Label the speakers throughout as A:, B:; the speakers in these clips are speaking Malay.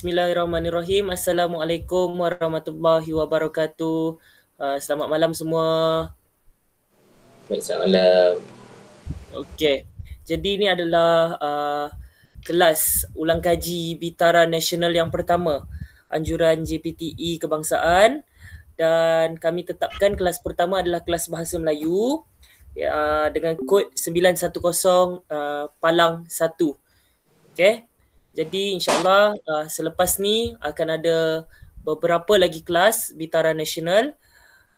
A: Bismillahirrahmanirrahim. Assalamualaikum warahmatullahi wabarakatuh. Selamat malam semua.
B: Waalaikumsalam.
A: Okey. Jadi ini adalah kelas ulang kaji Bitara Nasional yang pertama, anjuran JPTE Kebangsaan, dan kami tetapkan kelas pertama adalah kelas Bahasa Melayu dengan kod 910 Palang 1. Okey. Jadi insyaAllah selepas ni akan ada beberapa lagi kelas Bitara Nasional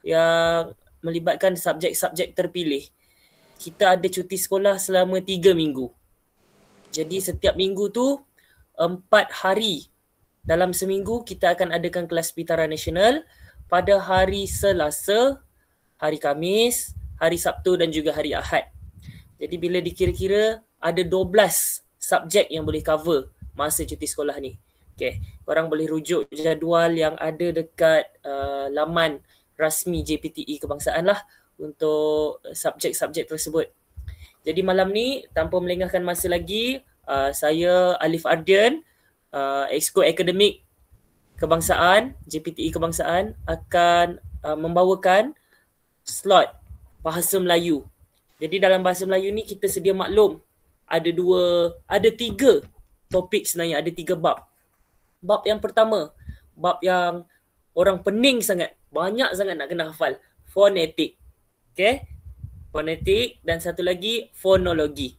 A: yang melibatkan subjek-subjek terpilih. Kita ada cuti sekolah selama 3 minggu. Jadi setiap minggu tu 4 hari dalam seminggu kita akan adakan kelas Bitara Nasional pada hari Selasa, hari Khamis, hari Sabtu dan juga hari Ahad. Jadi bila dikira-kira ada 12 subjek yang boleh cover masa cuti sekolah ni. Okay, korang boleh rujuk jadual yang ada dekat laman rasmi JPTE Kebangsaan lah untuk subjek-subjek tersebut. Jadi malam ni tanpa melengahkan masa lagi, saya Alif Ardian, Exco Akademik Kebangsaan, JPTE Kebangsaan akan membawakan slot Bahasa Melayu. Jadi dalam Bahasa Melayu ni kita sedia maklum ada 3 topik sebenarnya, ada 3 bab. Bab yang pertama, bab yang orang pening sangat, banyak sangat nak kena hafal, fonetik. Okay, fonetik, dan satu lagi fonologi.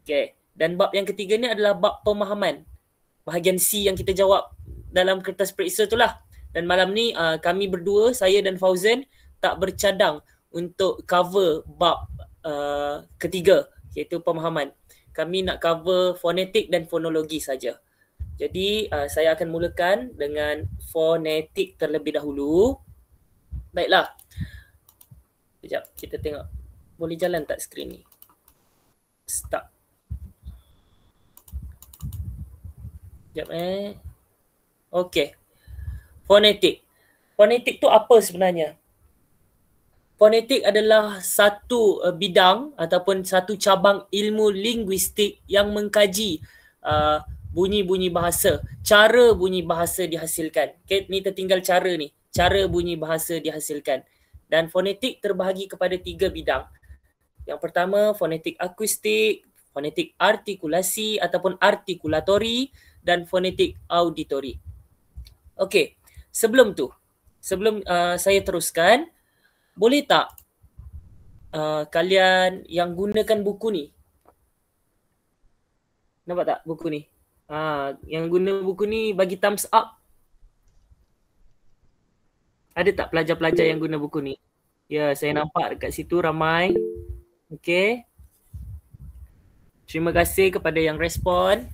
A: Okay, dan bab yang ketiga ni adalah bab pemahaman, bahagian C yang kita jawab dalam kertas periksa tu lah. Dan malam ni kami berdua, saya dan Fauzan, tak bercadang untuk cover bab ketiga, iaitu pemahaman. Kami nak cover fonetik dan fonologi saja. Jadi saya akan mulakan dengan fonetik terlebih dahulu. Baiklah. Sekejap, kita tengok. Boleh jalan tak skrin ni? Start. Sekejap Okey. Fonetik. Fonetik tu apa sebenarnya? Fonetik adalah satu bidang ataupun satu cabang ilmu linguistik yang mengkaji bunyi-bunyi bahasa, cara bunyi bahasa dihasilkan. Okay, ni tertinggal cara ni, cara bunyi bahasa dihasilkan. Dan fonetik terbahagi kepada 3 bidang. Yang pertama, fonetik akustik, fonetik artikulasi ataupun artikulatori, dan fonetik auditori. Okey, sebelum saya teruskan, boleh tak kalian yang gunakan buku ni, nampak tak buku ni? Yang guna buku ni bagi thumbs up. Ada tak pelajar-pelajar yang guna buku ni? Ya, saya nampak dekat situ ramai. Okey. Terima kasih kepada yang respon.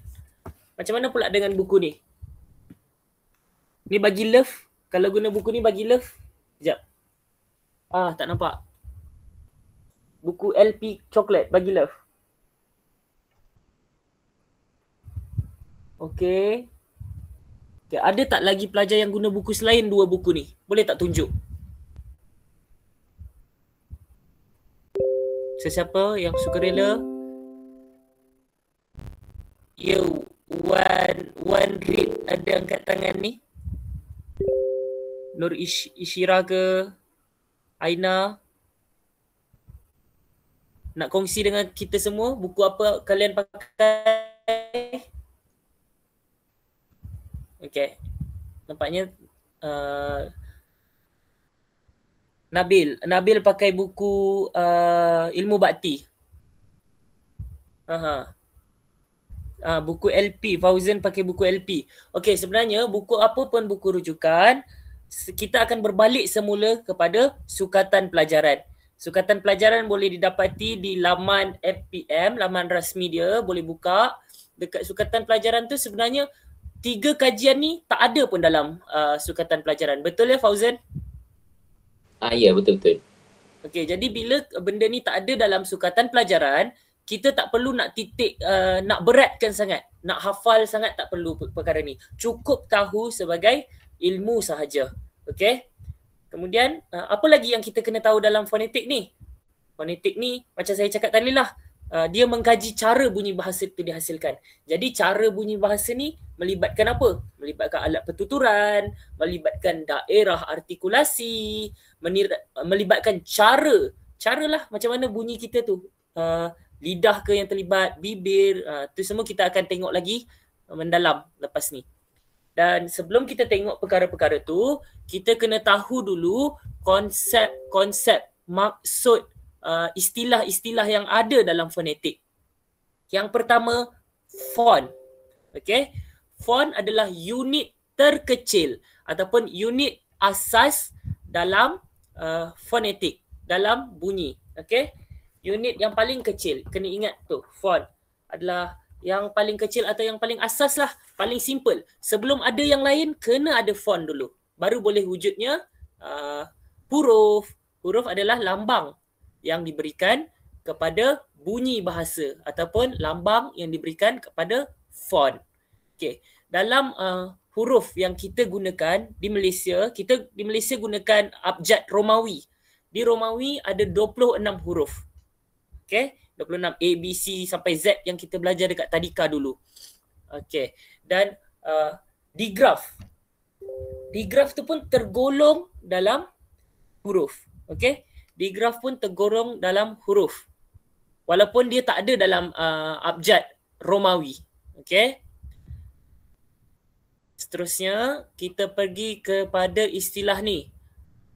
A: Macam mana pula dengan buku ni? Ni bagi love. Kalau guna buku ni bagi love. Sekejap. Tak nampak. Buku LP coklat bagi love. Okey. Okay, ada tak lagi pelajar yang guna buku selain 2 buku ni? Boleh tak tunjuk? Sesiapa yang sukarela? Ya, One Read ada angkat tangan ni. Nur Ishira ke? Aina? Nak kongsi dengan kita semua buku apa kalian pakai? Okay. Nampaknya Nabil pakai buku Ilmu Bakti. Buku LP. Fauzan pakai buku LP. Okay, sebenarnya buku apa pun buku rujukan, kita akan berbalik semula kepada sukatan pelajaran. Sukatan pelajaran boleh didapati di laman FPM, laman rasmi dia, boleh buka. Dekat sukatan pelajaran tu sebenarnya 3 kajian ni tak ada pun dalam sukatan pelajaran. Betul ya Fauzan?
B: Ya, betul-betul.
A: Okey, jadi bila benda ni tak ada dalam sukatan pelajaran, kita tak perlu nak titik, nak beratkan sangat, nak hafal sangat, tak perlu perkara ni. Cukup tahu sebagai ilmu sahaja. Okey? Kemudian apa lagi yang kita kena tahu dalam fonetik ni? Fonetik ni macam saya cakap tadi lah, dia mengkaji cara bunyi bahasa itu dihasilkan. Jadi cara bunyi bahasa ni melibatkan apa? Melibatkan alat pertuturan, melibatkan daerah artikulasi, melibatkan caralah macam mana bunyi kita tu. Lidah ke yang terlibat, bibir, tu semua kita akan tengok lagi mendalam lepas ni. Dan sebelum kita tengok perkara-perkara tu, kita kena tahu dulu konsep, maksud istilah-istilah yang ada dalam fonetik. Yang pertama, font. Okay? Font adalah unit terkecil ataupun unit asas dalam fonetik, dalam bunyi. Okay? Unit yang paling kecil. Kena ingat tu, font adalah yang paling kecil atau yang paling asas lah, paling simple. Sebelum ada yang lain, kena ada font dulu. Baru boleh wujudnya huruf. Huruf adalah lambang yang diberikan kepada bunyi bahasa ataupun lambang yang diberikan kepada font. Okay. Dalam huruf yang kita gunakan di Malaysia, kita di Malaysia gunakan abjad Romawi. Di Romawi ada 26 huruf. Okay. 26 A, B, C sampai Z yang kita belajar dekat tadika dulu. Okay. Dan digraf. Digraf tu pun tergolong dalam huruf. Okay. Digraf pun tergolong dalam huruf. Walaupun dia tak ada dalam abjad Romawi. Okay. Seterusnya, kita pergi kepada istilah ni.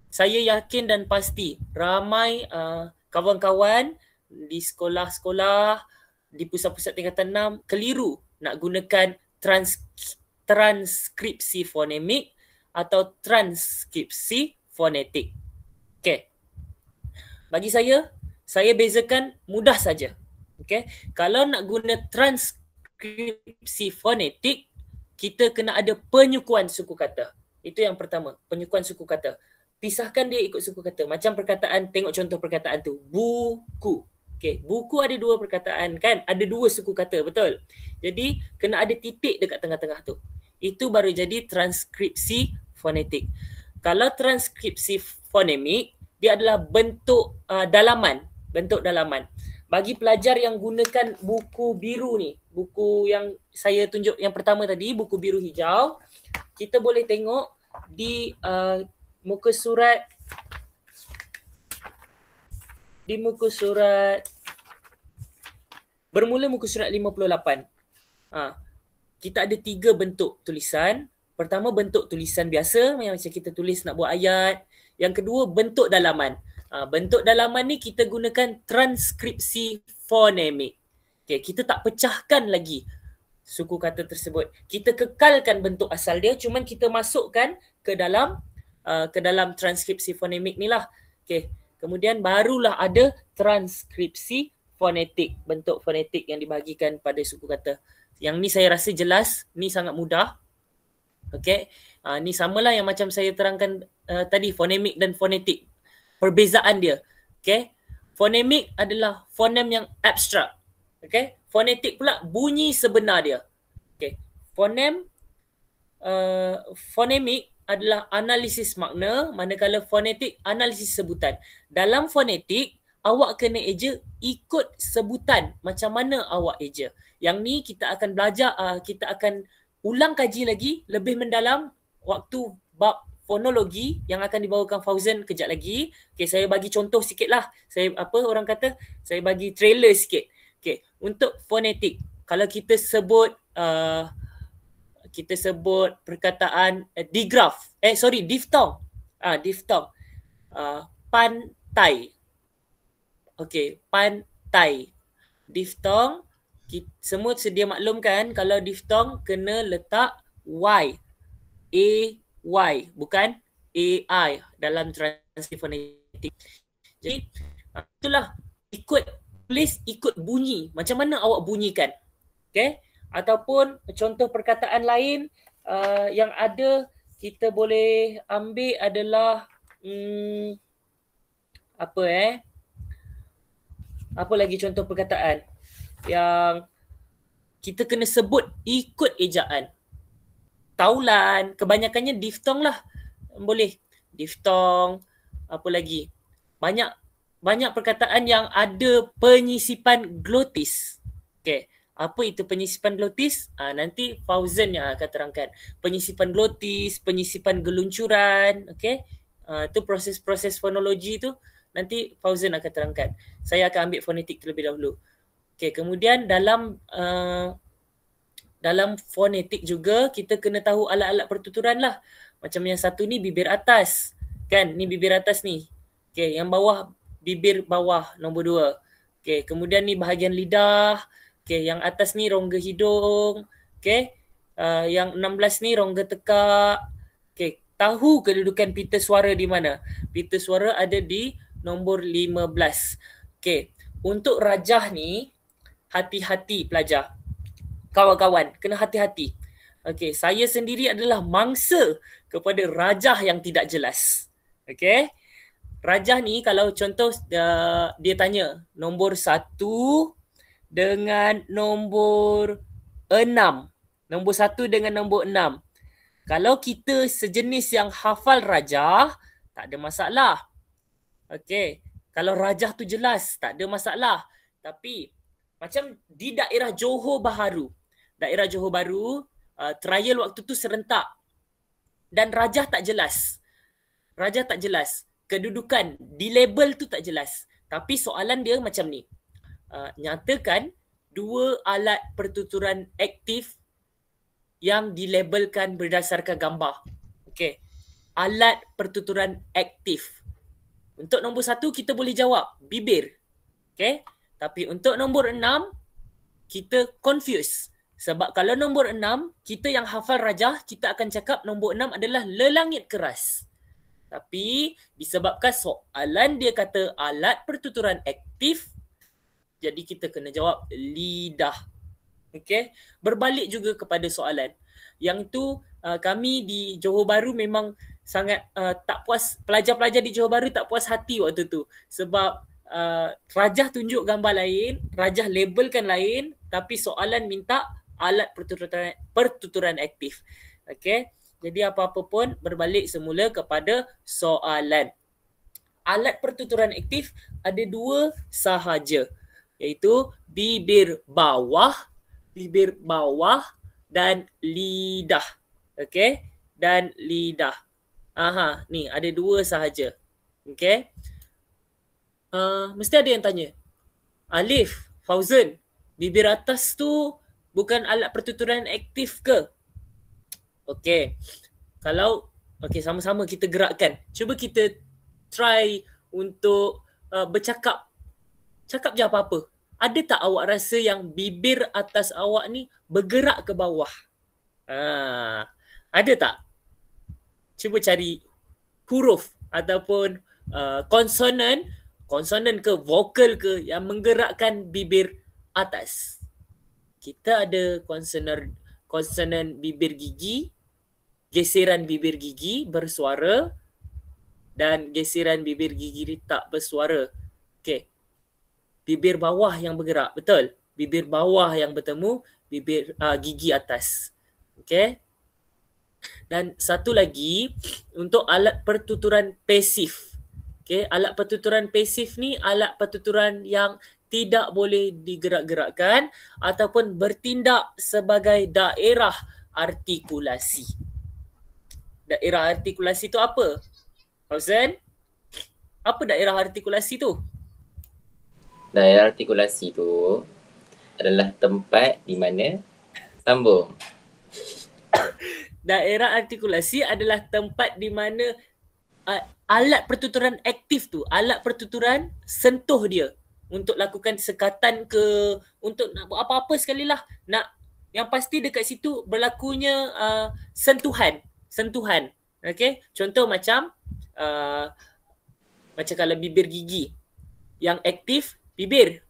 A: Saya yakin dan pasti ramai kawan-kawan di sekolah-sekolah, di pusat-pusat tingkatan 6 keliru nak gunakan transkripsi fonemik atau transkripsi fonetik. Okay. Bagi saya bezakan mudah saja. Okay. Kalau nak guna transkripsi fonetik, kita kena ada penyukuan suku kata. Itu yang pertama, penyukuan suku kata. Pisahkan dia ikut suku kata. Macam perkataan, tengok contoh perkataan tu. Buku. Okay. Buku ada 2 perkataan kan? Ada 2 suku kata, betul? Jadi, kena ada titik dekat tengah-tengah tu. Itu baru jadi transkripsi fonetik. Kalau transkripsi fonemik, dia adalah bentuk dalaman. Bentuk dalaman. Bagi pelajar yang gunakan buku biru ni, buku yang saya tunjuk yang pertama tadi, buku biru hijau, kita boleh tengok di muka surat bermula muka surat 58. Kita ada 3 bentuk tulisan. Pertama, bentuk tulisan biasa yang macam kita tulis nak buat ayat. Yang kedua, bentuk dalaman. Bentuk dalaman ni kita gunakan transkripsi fonemik. Okay, kita tak pecahkan lagi suku kata tersebut. Kita kekalkan bentuk asal dia, cuma kita masukkan ke dalam transkripsi fonemik ni lah. Okay. Kemudian barulah ada transkripsi fonetik, bentuk fonetik yang dibahagikan pada suku kata. Yang ni saya rasa jelas, ni sangat mudah. Okay. Ni samalah yang macam saya terangkan tadi, fonemik dan fonetik. Perbezaan dia. Okay. Fonemik adalah fonem yang abstrak. Okay. Fonetik pula bunyi sebenar dia. Okay. Fonemik adalah analisis makna, manakala fonetik analisis sebutan. Dalam fonetik, awak kena eja ikut sebutan macam mana awak eja. Yang ni kita akan belajar, kita akan ulang kaji lagi lebih mendalam waktu bab fonologi yang akan dibawakan Fauzan kejap lagi. Okay, saya bagi contoh sikit lah. Saya bagi trailer sikit. Okay, untuk fonetik, kalau kita sebut perkataan diftong. Diftong. Pantai. Okay, pantai. Diftong, semua sedia maklum kan, kalau diftong kena letak Y. A-Y, bukan A-I dalam transkripsi fonetik. Jadi, itulah, ikut bunyi. Macam mana awak bunyikan. Okay? Ataupun contoh perkataan lain yang ada, kita boleh ambil adalah apa lagi contoh perkataan yang kita kena sebut ikut ejaan. Taulan, kebanyakannya diftong lah. Boleh. Diftong, apa lagi? Banyak banyak perkataan yang ada penyisipan glotis. Okay. Apa itu penyisipan glotis? Nanti Fauzan yang akan terangkan. Penyisipan glotis, penyisipan geluncuran, okay? Itu proses-proses fonologi tu nanti Fauzan akan terangkan. Saya akan ambil fonetik terlebih dahulu. Okay, kemudian dalam fonetik juga kita kena tahu alat-alat pertuturan lah. Macam yang satu ni bibir atas. Kan? Ni bibir atas ni. Okay, yang bawah bibir bawah nombor 2. Okay, kemudian ni bahagian lidah. Okay, yang atas ni rongga hidung. Okay, yang 16 ni rongga tekak. Okay, tahu kedudukan pita suara di mana? Pita suara ada di nombor 15. Okay, untuk rajah ni, hati-hati pelajar. Kawan-kawan, kena hati-hati. Okay, saya sendiri adalah mangsa kepada rajah yang tidak jelas. Okay, rajah ni kalau contoh dia tanya nombor 1 dengan nombor 6. Nombor 1 dengan nombor 6. Kalau kita sejenis yang hafal rajah, tak ada masalah. Okey. Kalau rajah tu jelas, tak ada masalah. Tapi macam di daerah Johor Bahru. Daerah Johor Bahru, trial waktu tu serentak. Dan rajah tak jelas. Rajah tak jelas. Kedudukan di label tu tak jelas. Tapi soalan dia macam ni. Nyatakan 2 alat pertuturan aktif yang dilabelkan berdasarkan gambar. Okey. Alat pertuturan aktif. Untuk nombor 1 kita boleh jawab bibir. Okey. Tapi untuk nombor 6 kita confuse. Sebab kalau nombor 6 kita yang hafal rajah, kita akan cakap nombor 6 adalah lelangit keras. Tapi disebabkan soalan dia kata alat pertuturan aktif, jadi kita kena jawab lidah. Okey. Berbalik juga kepada soalan. Yang tu kami di Johor Bahru memang sangat tak puas, pelajar-pelajar di Johor Bahru tak puas hati waktu tu. Sebab rajah tunjuk gambar lain, rajah labelkan lain, tapi soalan minta alat pertuturan aktif. Okey. Jadi apa-apa pun berbalik semula kepada soalan. Alat pertuturan aktif ada 2 sahaja. Iaitu bibir bawah dan lidah. Okey? Dan lidah. Ni ada 2 sahaja. Okey? Mesti ada yang tanya. Alif, Fauzan, bibir atas tu bukan alat pertuturan aktif ke? Okey. Kalau sama-sama kita gerakkan. Cuba kita try untuk bercakap. Cakap je apa-apa. Ada tak awak rasa yang bibir atas awak ni bergerak ke bawah? Ada tak? Cuba cari huruf ataupun konsonan ke vokal ke yang menggerakkan bibir atas. Kita ada konsonan bibir gigi, geseran bibir gigi bersuara dan geseran bibir gigi tak bersuara. Okey. Bibir bawah yang bergerak, betul? Bibir bawah yang bertemu bibir gigi atas. Okey. Dan satu lagi untuk alat pertuturan pasif. Okey, alat pertuturan pasif ni alat pertuturan yang tidak boleh digerak-gerakkan ataupun bertindak sebagai daerah artikulasi. Daerah artikulasi tu apa? Fauzan? Apa daerah artikulasi tu?
B: Daerah artikulasi tu adalah tempat di mana sambung.
A: Daerah artikulasi adalah tempat di mana alat pertuturan aktif tu, alat pertuturan sentuh dia untuk lakukan sekatan ke, untuk nak buat apa-apa sekali lah. Nak yang pasti dekat situ berlakunya sentuhan. Okey, contoh macam kalau bibir gigi yang aktif bibir.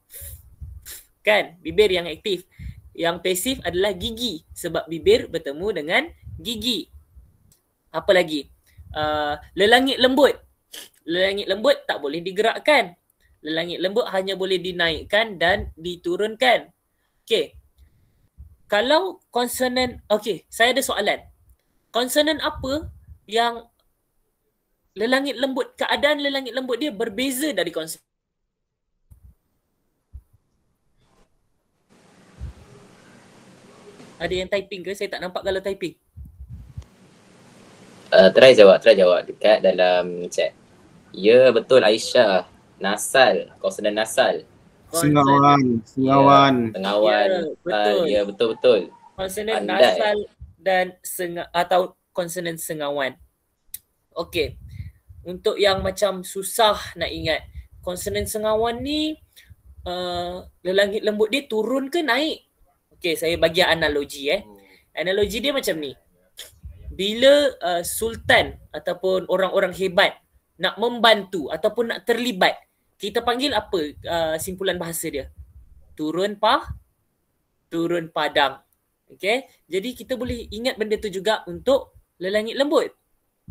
A: Kan? Bibir yang aktif. Yang pasif adalah gigi sebab bibir bertemu dengan gigi. Apa lagi? Lelangit lembut. Lelangit lembut tak boleh digerakkan. Lelangit lembut hanya boleh dinaikkan dan diturunkan. Okey. Kalau konsonan, okey, saya ada soalan. Konsonan apa yang lelangit lembut, keadaan lelangit lembut dia berbeza dari konsonan Ada yang typing ke? Saya tak nampak kalau typing.
B: Try jawab dekat dalam chat. Ya, betul Aisyah. Nasal, konsonan nasal.
C: Sengawan.
B: Tengawan.
A: Ya, betul.
B: Ya, betul.
A: Konsonan
B: Pandai.
A: nasal dan atau konsonan sengawan. Okey. Untuk yang macam susah nak ingat, konsonan sengawan ni lelangit lembut dia turun ke naik? Okey, saya bagi analogi Analogi dia macam ni. Bila sultan ataupun orang-orang hebat nak membantu ataupun nak terlibat, kita panggil apa simpulan bahasa dia? Turun padang. Okey, jadi kita boleh ingat benda tu juga untuk lelangit lembut.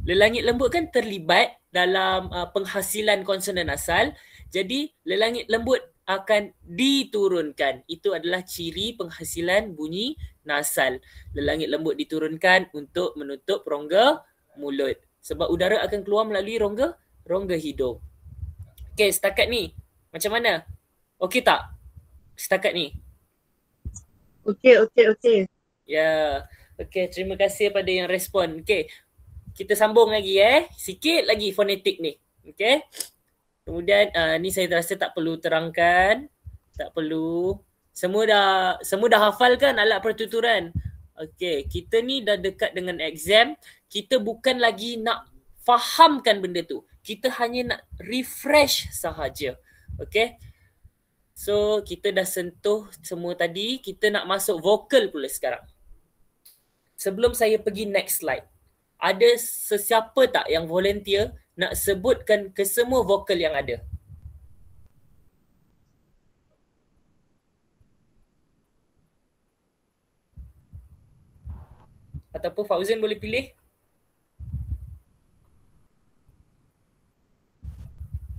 A: Lelangit lembut kan terlibat dalam penghasilan konsonan asal. Jadi lelangit lembut akan diturunkan. Itu adalah ciri penghasilan bunyi nasal. Lelangit lembut diturunkan untuk menutup rongga mulut. Sebab udara akan keluar melalui rongga hidung. Okey, setakat ni macam mana? Okey tak? Setakat ni?
D: Okey.
A: Ya. Okey, terima kasih pada yang respon. Okey. Kita sambung lagi sikit lagi fonetik ni. Okey. Kemudian ni saya rasa tak perlu terangkan. Tak perlu. Semua dah hafal kan alat pertuturan? Okey, kita ni dah dekat dengan exam. Kita bukan lagi nak fahamkan benda tu. Kita hanya nak refresh sahaja. Okey. So, kita dah sentuh semua tadi. Kita nak masuk vokal pula sekarang. Sebelum saya pergi next slide, ada sesiapa tak yang volunteer nak sebutkan kesemua vokal yang ada? Ataupun Fauzan boleh pilih?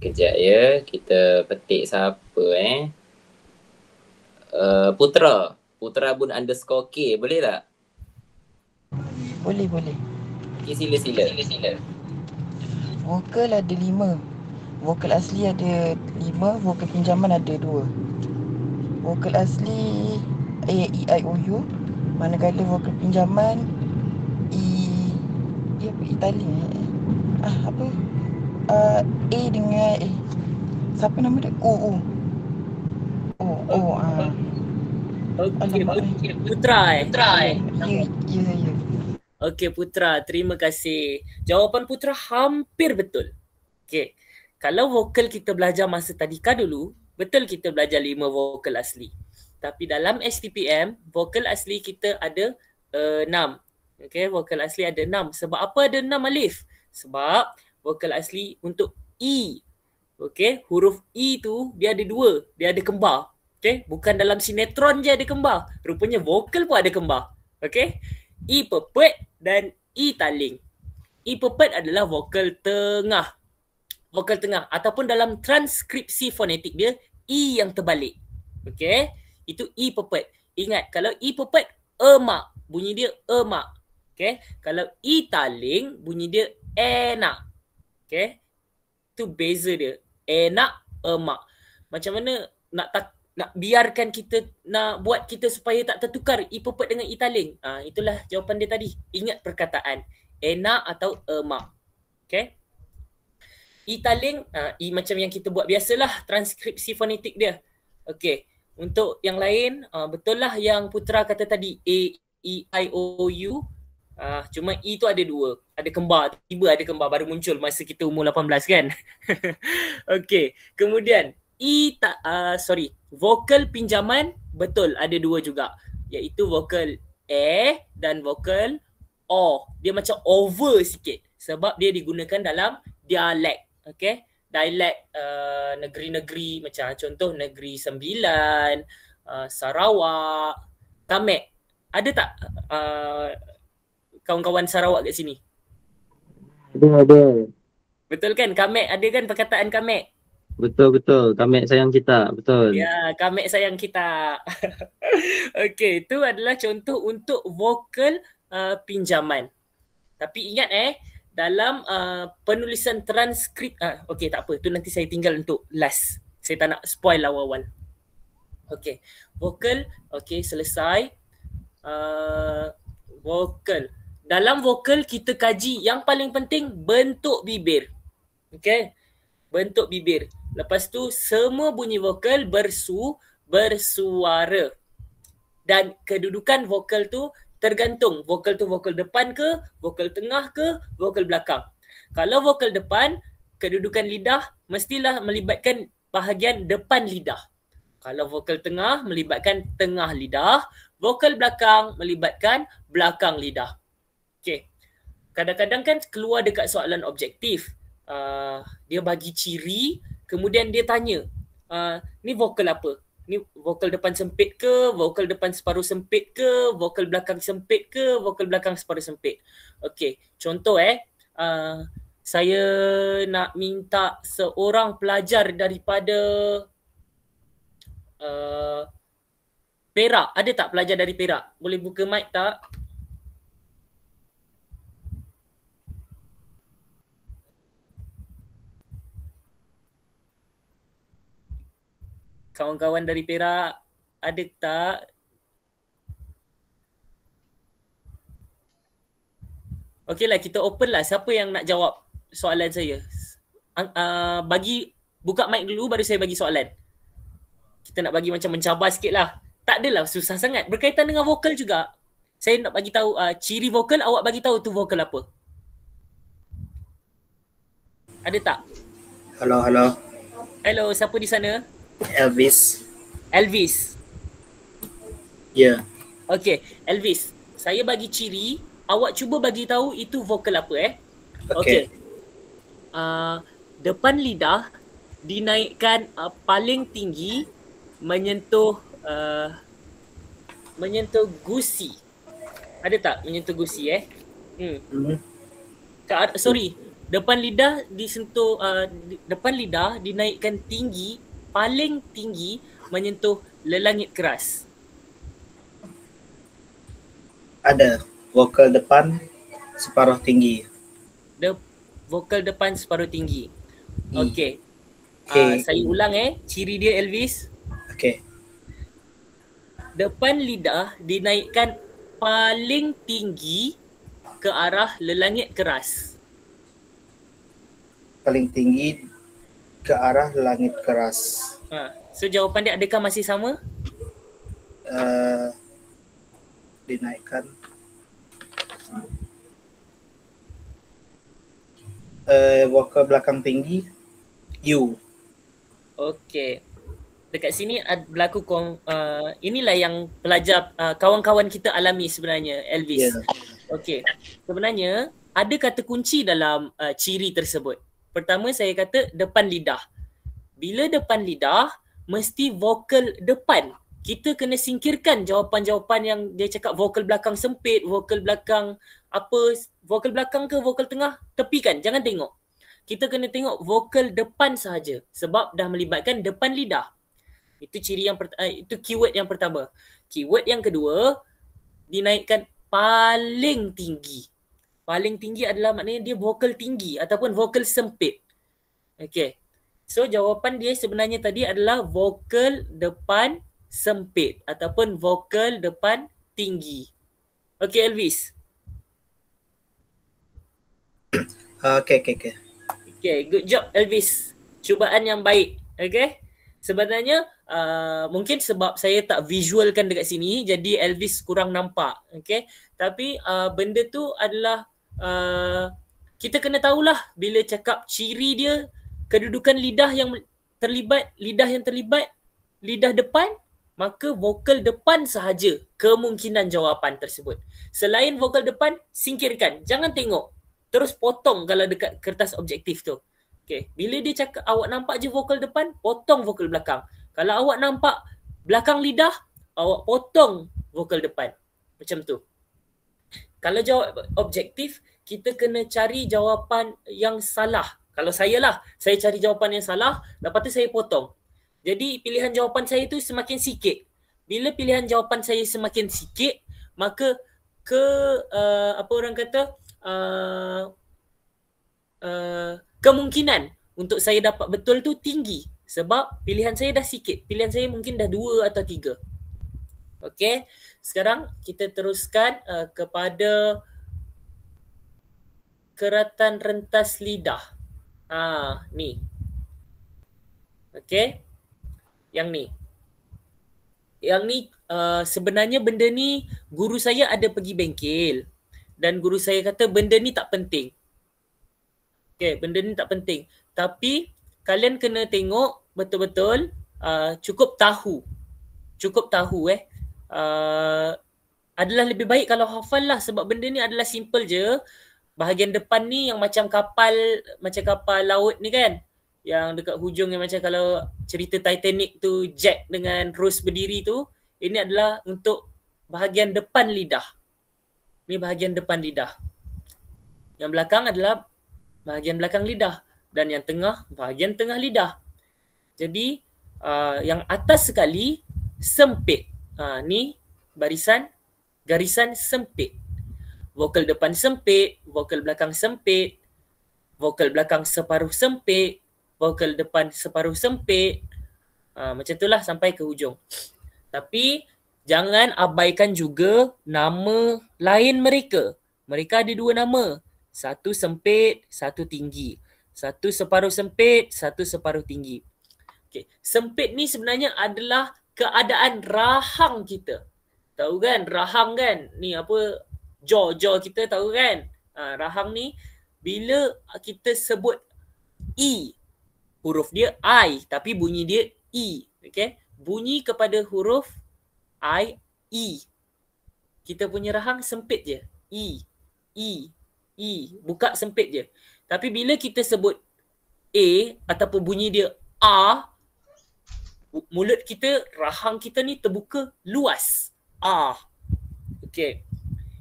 B: Kejap ya, kita petik siapa Putra Bun _ K, boleh tak?
E: Boleh.
B: Okay, sila.
E: Vokal ada 5. Vokal asli ada 5, vokal pinjaman ada 2. Vokal asli A, E, I, O, U. Manakala vokal pinjaman dia apa? Itali apa? A dengan siapa nama dia? O.
A: Okey, Putra
E: Ya.
A: Okey, Putra, terima kasih. Jawapan Putra hampir betul. Okey. Kalau vokal kita belajar masa tadika dulu, betul kita belajar 5 vokal asli. Tapi dalam STPM, vokal asli kita ada 6. Okey, vokal asli ada 6. Sebab apa ada 6 alif? Sebab vokal asli untuk E. Okey, huruf E tu dia ada 2, dia ada kembar. Okey, bukan dalam sinetron je ada kembar. Rupanya vokal pun ada kembar. Okey? E pepet dan E taling. E pepet adalah vokal tengah. Vokal tengah ataupun dalam transkripsi fonetik dia E yang terbalik. Okey? Itu E pepet. Ingat, kalau E pepet emak, bunyi dia emak. Okey? Kalau E taling, bunyi dia enak. Okey? Itu beza dia. Enak, emak. Macam mana nak biarkan kita, nak buat kita supaya tak tertukar E pepet dengan E taling? Itulah jawapan dia tadi. Ingat perkataan. Enak atau emak. Okay? E taling, E macam yang kita buat biasalah transkripsi fonetik dia. Okay. Untuk yang lain, betul lah yang Putra kata tadi. A, E, I, O, U. Cuma E tu ada 2. Ada kembar. Tiba ada kembar baru muncul masa kita umur 18 kan? Okay. Kemudian, vokal pinjaman betul ada 2 juga, iaitu vokal A dan vokal O. Dia macam over sikit sebab dia digunakan dalam dialek. Okey, dialek negeri-negeri macam contoh Negeri Sembilan, Sarawak, Kamek. Ada tak kawan-kawan Sarawak kat sini?
F: Ada.
A: Betul kan? Kamek ada kan perkataan Kamek?
F: Betul. Kamek sayang kita. Betul.
A: Ya, Kamek sayang kita. Okey, itu adalah contoh untuk vokal pinjaman. Tapi ingat dalam penulisan transkrip, okey tak apa, tu nanti saya tinggal untuk last. Saya tak nak spoil awal-awal. Okey, vokal, okey selesai. Vokal. Dalam vokal kita kaji yang paling penting bentuk bibir. Okay. Bentuk bibir. Lepas tu semua bunyi vokal bersuara. Dan kedudukan vokal tu tergantung. Vokal tu vokal depan ke, vokal tengah ke, vokal belakang. Kalau vokal depan, kedudukan lidah mestilah melibatkan bahagian depan lidah. Kalau vokal tengah melibatkan tengah lidah, vokal belakang melibatkan belakang lidah. Okay. Kadang-kadang kan keluar dekat soalan objektif. Dia bagi ciri, kemudian dia tanya, ni vokal apa? Ni vokal depan sempit ke? Vokal depan separuh sempit ke? Vokal belakang sempit ke? Vokal belakang separuh sempit. Okay, contoh saya nak minta seorang pelajar daripada Perak. Ada tak pelajar dari Perak? Boleh buka mic tak? Kawan-kawan dari Perak, ada tak? Okeylah, kita open lah. Siapa yang nak jawab soalan saya? Buka mic dulu baru saya bagi soalan. Kita nak bagi macam mencabar sikit lah. Tak adalah susah sangat. Berkaitan dengan vokal juga. Saya nak bagi tahu ciri vokal, awak bagi tahu tu vokal apa. Ada tak?
C: Hello.
A: Hello, siapa di sana?
C: Elvis.
A: Elvis.
C: Ya. Yeah.
A: Okay, Elvis. Saya bagi ciri, awak cuba bagi tahu itu vokal apa Okay. Depan lidah dinaikkan paling tinggi menyentuh gusi. Ada tak menyentuh gusi Depan lidah disentuh depan lidah dinaikkan tinggi, paling tinggi menyentuh lelangit keras.
C: Ada vokal depan separuh tinggi.
A: Vokal depan separuh tinggi. Okey.
C: Okay.
A: Saya ulang ciri dia Elvis.
C: Okey.
A: Depan lidah dinaikkan paling tinggi ke arah lelangit keras.
C: Paling tinggi ke arah langit keras.
A: So jawapan dia adakah masih sama?
C: Dinaikkan. Vokal belakang tinggi. U.
A: Okey. Dekat sini berlaku inilah yang pelajar kawan-kawan kita alami sebenarnya, Elvis.
C: Yeah.
A: Okey. Sebenarnya ada kata kunci dalam ciri tersebut. Pertama saya kata depan lidah. Bila depan lidah, mesti vokal depan. Kita kena singkirkan jawapan-jawapan yang dia cakap vokal belakang sempit, vokal belakang apa, vokal belakang ke vokal tengah, tepikan, jangan tengok. Kita kena tengok vokal depan sahaja sebab dah melibatkan depan lidah. Itu ciri yang itu keyword yang pertama. Keyword yang kedua, dinaikkan paling tinggi. Paling tinggi adalah maknanya dia vokal tinggi ataupun vokal sempit. Okay. So jawapan dia sebenarnya tadi adalah vokal depan sempit ataupun vokal depan tinggi. Okay Elvis.
C: Okay.
A: Okay, good job Elvis. Cubaan yang baik. Okay. Sebenarnya mungkin sebab saya tak visualkan dekat sini jadi Elvis kurang nampak. Okay. Tapi benda tu adalah kita kena tahulah bila cakap ciri dia, kedudukan lidah yang terlibat, lidah depan, maka vokal depan sahaja kemungkinan jawapan tersebut. Selain vokal depan, singkirkan. Jangan tengok. Terus potong kalau dekat kertas objektif tu. Okay. Bila dia cakap awak nampak je vokal depan, potong vokal belakang. Kalau awak nampak belakang lidah, awak potong vokal depan. Macam tu. Kalau jawab objektif, kita kena cari jawapan yang salah. Kalau saya cari jawapan yang salah, lepas tu saya potong. Jadi pilihan jawapan saya tu semakin sikit. Bila pilihan jawapan saya semakin sikit, maka kemungkinan untuk saya dapat betul tu tinggi. Sebab pilihan saya dah sikit. Pilihan saya mungkin dah 2 atau 3. Okey, sekarang kita teruskan kepada keratan rentas lidah. Ni. Okey. Yang ni. Yang ni sebenarnya benda ni guru saya ada pergi bengkel dan guru saya kata benda ni tak penting. Okey, benda ni tak penting. Tapi kalian kena tengok betul-betul cukup tahu. Adalah lebih baik kalau hafal lah sebab benda ni adalah simple je. Bahagian depan ni yang macam kapal laut ni kan. Yang dekat hujung yang macam kalau cerita Titanic tu Jack dengan Rose berdiri tu. Ini adalah untuk bahagian depan lidah. Ni bahagian depan lidah. Yang belakang adalah bahagian belakang lidah. Dan yang tengah, bahagian tengah lidah. Jadi yang atas sekali sempit. Ni garisan sempit. Vokal depan sempit, vokal belakang sempit, vokal belakang separuh sempit, vokal depan separuh sempit. Macam itulah sampai ke hujung. Tapi jangan abaikan juga nama lain mereka. Mereka ada dua nama. Satu sempit, satu tinggi. Satu separuh sempit, satu separuh tinggi. Okay. Sempit ni sebenarnya adalah keadaan rahang kita. Tahu kan? Rahang kan? Ni apa? Jaw kita tahu kan? Rahang ni bila kita sebut E, huruf dia I tapi bunyi dia E. Okay? Bunyi kepada huruf I, E. Kita punya rahang sempit je. E. Buka sempit je. Tapi bila kita sebut A ataupun bunyi dia A, mulut kita, rahang kita ni terbuka luas. Okay.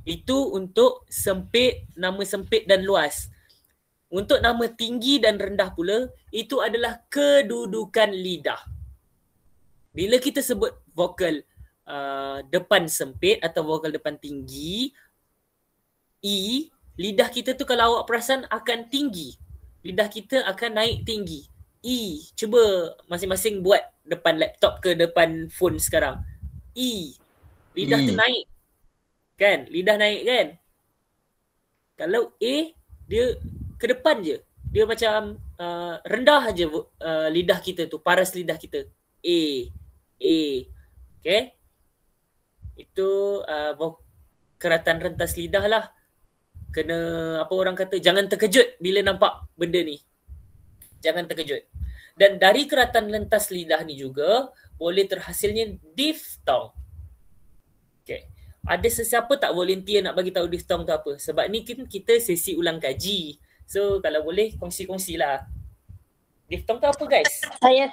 A: Itu untuk sempit, nama sempit dan luas. Untuk nama tinggi dan rendah pula, itu adalah kedudukan lidah. Bila kita sebut vokal depan sempit atau vokal depan tinggi, E, lidah kita tu kalau awak perasan akan tinggi. Lidah kita akan naik tinggi. E, cuba masing-masing buat depan laptop ke depan phone sekarang. E, lidah tu naik. Kan? Lidah naik kan? Kalau A, dia ke depan je. Dia macam rendah je lidah kita tu, paras lidah kita. A. Okay? Itu keratan rentas lidah lah. Kena, apa orang kata, jangan terkejut bila nampak benda ni. Jangan terkejut. Dan dari keratan rentas lidah ni juga, boleh terhasilnya diftong. Okay. Ada sesiapa tak volunteer nak bagi tahu diftong tu apa? Sebab ni kita sesi ulang kaji. So kalau boleh kongsi-kongsi lah. Diftong tu apa guys?
D: Saya.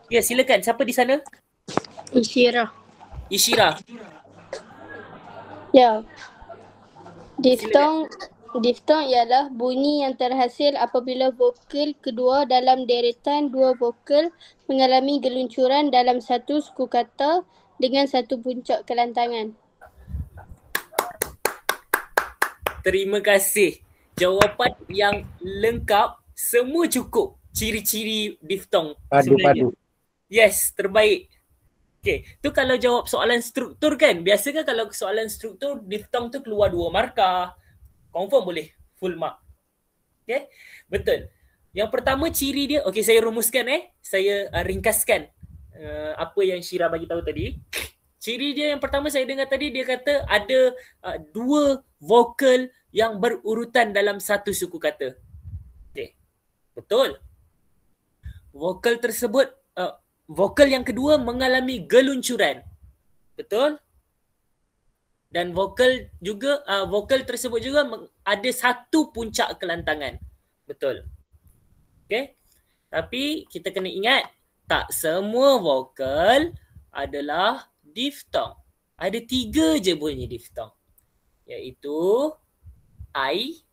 A: Ya silakan. Siapa di sana?
D: Isyirah. Ya. Diftong ialah bunyi yang terhasil apabila vokal kedua dalam deretan dua vokal mengalami geluncuran dalam satu suku kata dengan satu puncak kelantangan.
A: Terima kasih. Jawapan yang lengkap, semua cukup ciri-ciri diftong sebenarnya. Yes, terbaik. Okay, tu kalau jawab soalan struktur kan. Biasa kan kalau soalan struktur, diftong tu keluar 2 markah. Confirm boleh full mark. Okay, betul. Yang pertama ciri dia, okay saya rumuskan saya ringkaskan apa yang Syira bagi tahu tadi. Ciri dia yang pertama saya dengar tadi, dia kata ada 2 vokal yang berurutan dalam satu suku kata. Okay, betul. Vokal tersebut, vokal yang kedua mengalami geluncuran. Betul? Dan vokal tersebut juga ada satu puncak kelantangan. Betul. Okay? Tapi kita kena ingat, tak semua vokal adalah diftong. Ada 3 je bunyi diftong. Iaitu I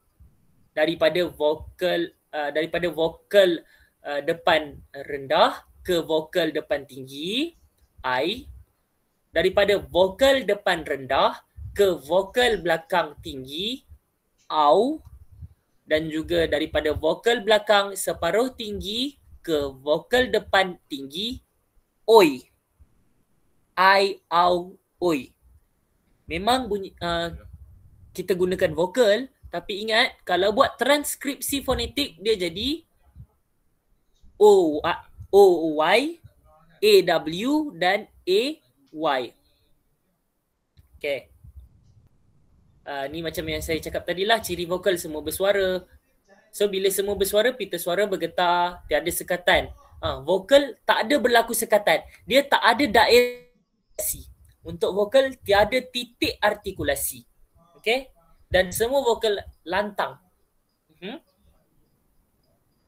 A: daripada vokal depan rendah ke vokal depan tinggi, I. Daripada vokal depan rendah ke vokal belakang tinggi, au. Dan juga daripada vokal belakang separuh tinggi ke vokal depan tinggi, oi. I, au, oi. Memang bunyi kita gunakan vokal, tapi ingat kalau buat transkripsi fonetik dia jadi O, Y, A, W dan A, Y. Okay. Ni macam yang saya cakap tadi lah, ciri vokal semua bersuara. So bila semua bersuara, pita suara bergetar, tiada sekatan. Vokal tak ada berlaku sekatan. Dia tak ada daerah. Untuk vokal tiada titik artikulasi. Okay. Dan semua vokal lantang.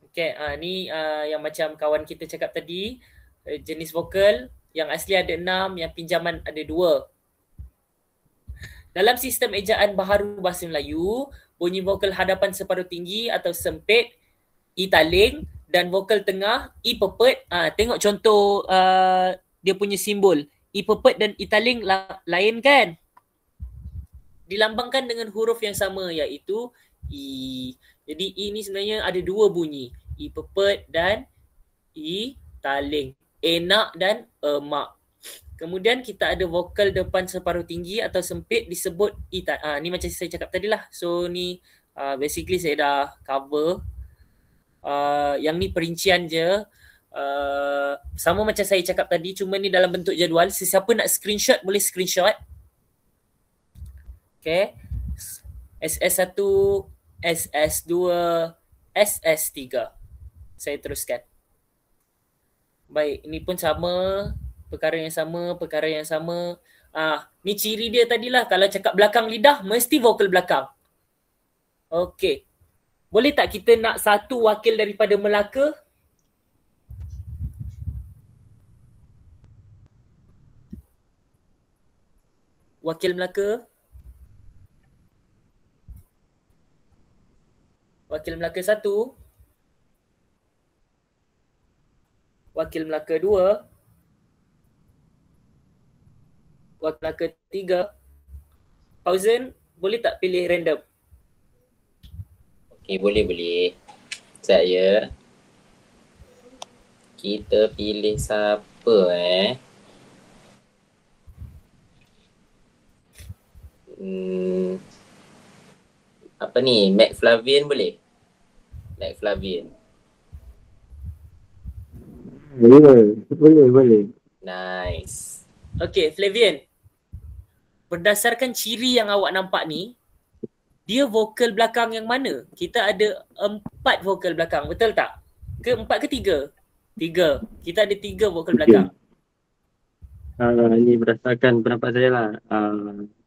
A: Okay, ni yang macam kawan kita cakap tadi, jenis vokal yang asli ada 6, yang pinjaman ada 2. Dalam sistem ejaan baharu bahasa Melayu, bunyi vokal hadapan separuh tinggi atau sempit, I taling, dan vokal tengah, I pepet. Tengok contoh dia punya simbol. I pepet dan I taling lain kan? Dilambangkan dengan huruf yang sama, iaitu I. Jadi I ni sebenarnya ada 2 bunyi. I pepet dan I taling. Enak dan emak. Kemudian kita ada vokal depan separuh tinggi atau sempit disebut I. Ni macam saya cakap tadi lah. So ni basically saya dah cover. Yang ni perincian je. Sama macam saya cakap tadi, cuma ni dalam bentuk jadual. Sesiapa nak screenshot boleh screenshot. Okay. SS1, SS2, SS3. Saya teruskan. Baik, ini pun sama. Perkara yang sama. Ni ciri dia tadilah. Kalau cakap belakang lidah, mesti vokal belakang. Okey. Boleh tak kita nak satu wakil daripada Melaka? Wakil Melaka? Wakil Melaka 1. Wakil Melaka 2. Wakil Melaka 3. Fauzan, boleh tak pilih random?
B: Okay, boleh. Saya. Kita pilih siapa apa ni? Mac Flavian boleh? Mac Flavian.
F: Boleh.
B: Nice.
A: Okay, Flavian. Berdasarkan ciri yang awak nampak ni, dia vokal belakang yang mana? Kita ada 4 vokal belakang, betul tak? Ke 4 ke 3? 3. Kita ada 3 vokal belakang.
F: Ini berdasarkan pendapat saya lah.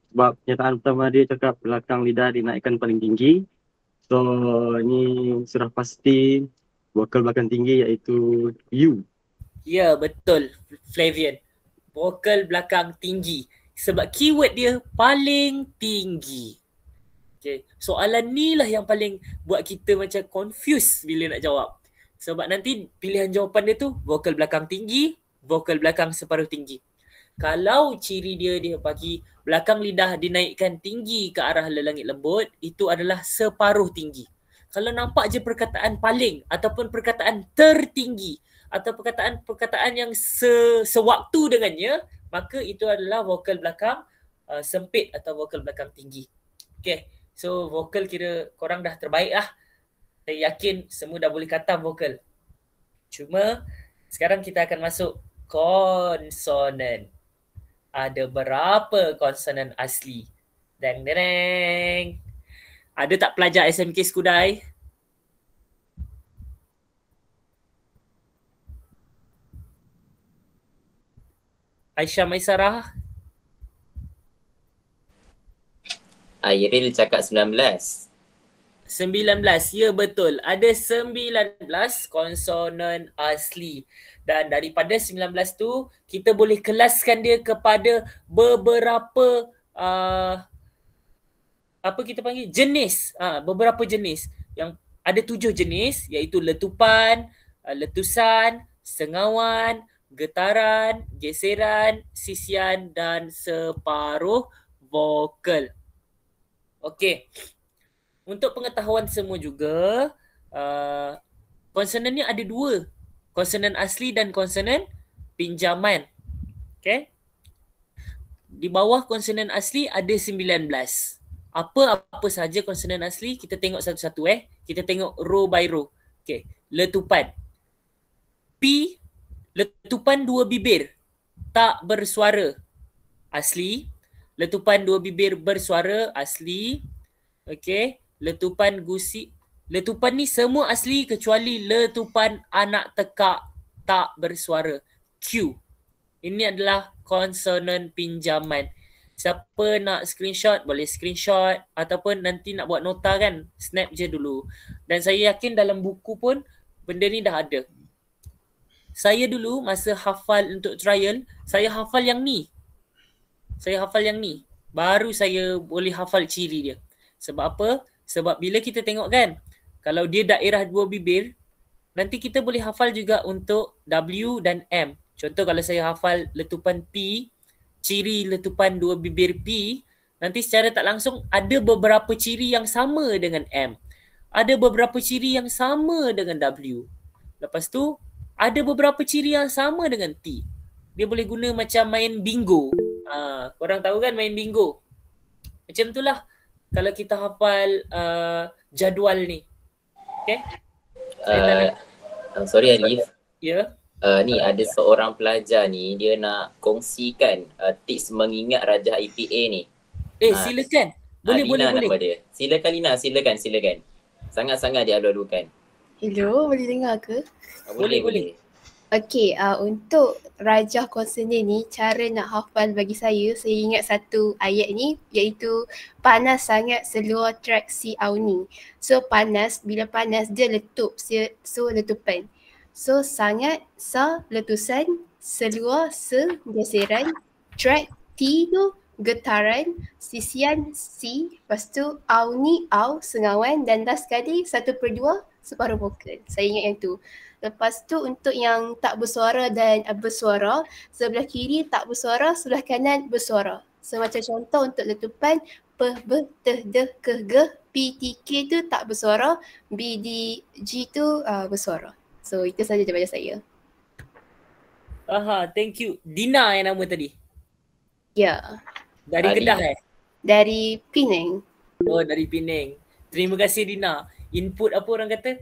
F: Sebab pernyataan pertama dia cakap belakang lidah dinaikkan paling tinggi. So ni sudah pasti vokal belakang tinggi iaitu U.
A: Ya, betul Flavian. Vokal belakang tinggi. Sebab keyword dia paling tinggi. Okay. Soalan ni lah yang paling buat kita macam confused bila nak jawab. Sebab nanti pilihan jawapan dia tu vokal belakang tinggi, vokal belakang separuh tinggi. Kalau ciri dia bagi belakang lidah dinaikkan tinggi ke arah lelangit lembut, itu adalah separuh tinggi. Kalau nampak je perkataan paling ataupun perkataan tertinggi atau perkataan yang sewaktu dengannya, maka itu adalah vokal belakang sempit atau vokal belakang tinggi. Okay, so vokal kira korang dah terbaik lah. Saya yakin semua dah boleh kata vokal. Cuma sekarang kita akan masuk konsonan. Ada berapa konsonan asli? Deng. Ada tak pelajar SMK Skudai? Aisyah Maisarah?
B: Airil cakap 19.
A: 19, ya betul. Ada 19 konsonan asli. Dan daripada 19 tu, kita boleh kelaskan dia kepada beberapa apa kita panggil? Jenis. Beberapa jenis. Yang ada 7 jenis, iaitu letupan, letusan, sengawan, getaran, geseran, sisian dan separuh vokal. Okey. Untuk pengetahuan semua juga, konsonan ni ada 2. Konsonan asli dan konsonan pinjaman. Okay. di bawah konsonan asli ada 19. Apa sahaja konsonan asli, kita tengok satu-satu Kita tengok row by row. Okay, letupan. P, letupan dua bibir, tak bersuara, asli. Letupan dua bibir bersuara, asli. Okay, letupan gusi. Letupan ni semua asli kecuali letupan anak tekak tak bersuara, Q. Ini adalah konsonan pinjaman. Siapa nak screenshot boleh screenshot, ataupun nanti nak buat nota kan, snap je dulu. Dan saya yakin dalam buku pun benda ni dah ada. Saya dulu masa hafal untuk trial, saya hafal yang ni. Baru saya boleh hafal ciri dia. Sebab apa? Sebab bila kita tengok kan, kalau dia daerah dua bibir, nanti kita boleh hafal juga untuk W dan M. Contoh kalau saya hafal letupan P, ciri letupan dua bibir P, nanti secara tak langsung ada beberapa ciri yang sama dengan M. Ada beberapa ciri yang sama dengan W. Lepas tu, ada beberapa ciri yang sama dengan T. Dia boleh guna macam main bingo. Korang tahu kan main bingo? Macam itulah kalau kita hafal jadual ni. Okay?
B: Sorry Alif.
A: Ya.
B: Ni ada seorang pelajar ni, dia nak kongsikan tips mengingat rajah IPA ni.
A: Silakan. Boleh.
B: Nama dia. Silakan Lina, silakan. Sangat-sangat dia alu-alukan.
G: Hello, boleh dengar ke?
A: Boleh.
G: Okey, untuk rajah konsonan ni, cara nak hafal bagi saya ingat satu ayat ni, iaitu panas sangat seluar track si Auni. So panas, bila panas dia letup, so letupan. So sangat, sa letusan, seluar se geseran, track T tu getaran, sisian si, lepas tu Auni au sengawan, dan last sekali 1/2 separuh vokal. Saya ingat yang tu. Lepas tu untuk yang tak bersuara dan bersuara, sebelah kiri tak bersuara, sebelah kanan bersuara. So macam contoh untuk letupan P, B, T, D, K, G, P, T, K tu tak bersuara, B, D, G tu bersuara. So itu saja daripada saya.
A: Thank you. Dina yang nama tadi?
G: Ya.
A: Dari Kedah
G: Dari Penang.
A: Oh, dari Penang. Terima kasih Dina. Input apa orang kata?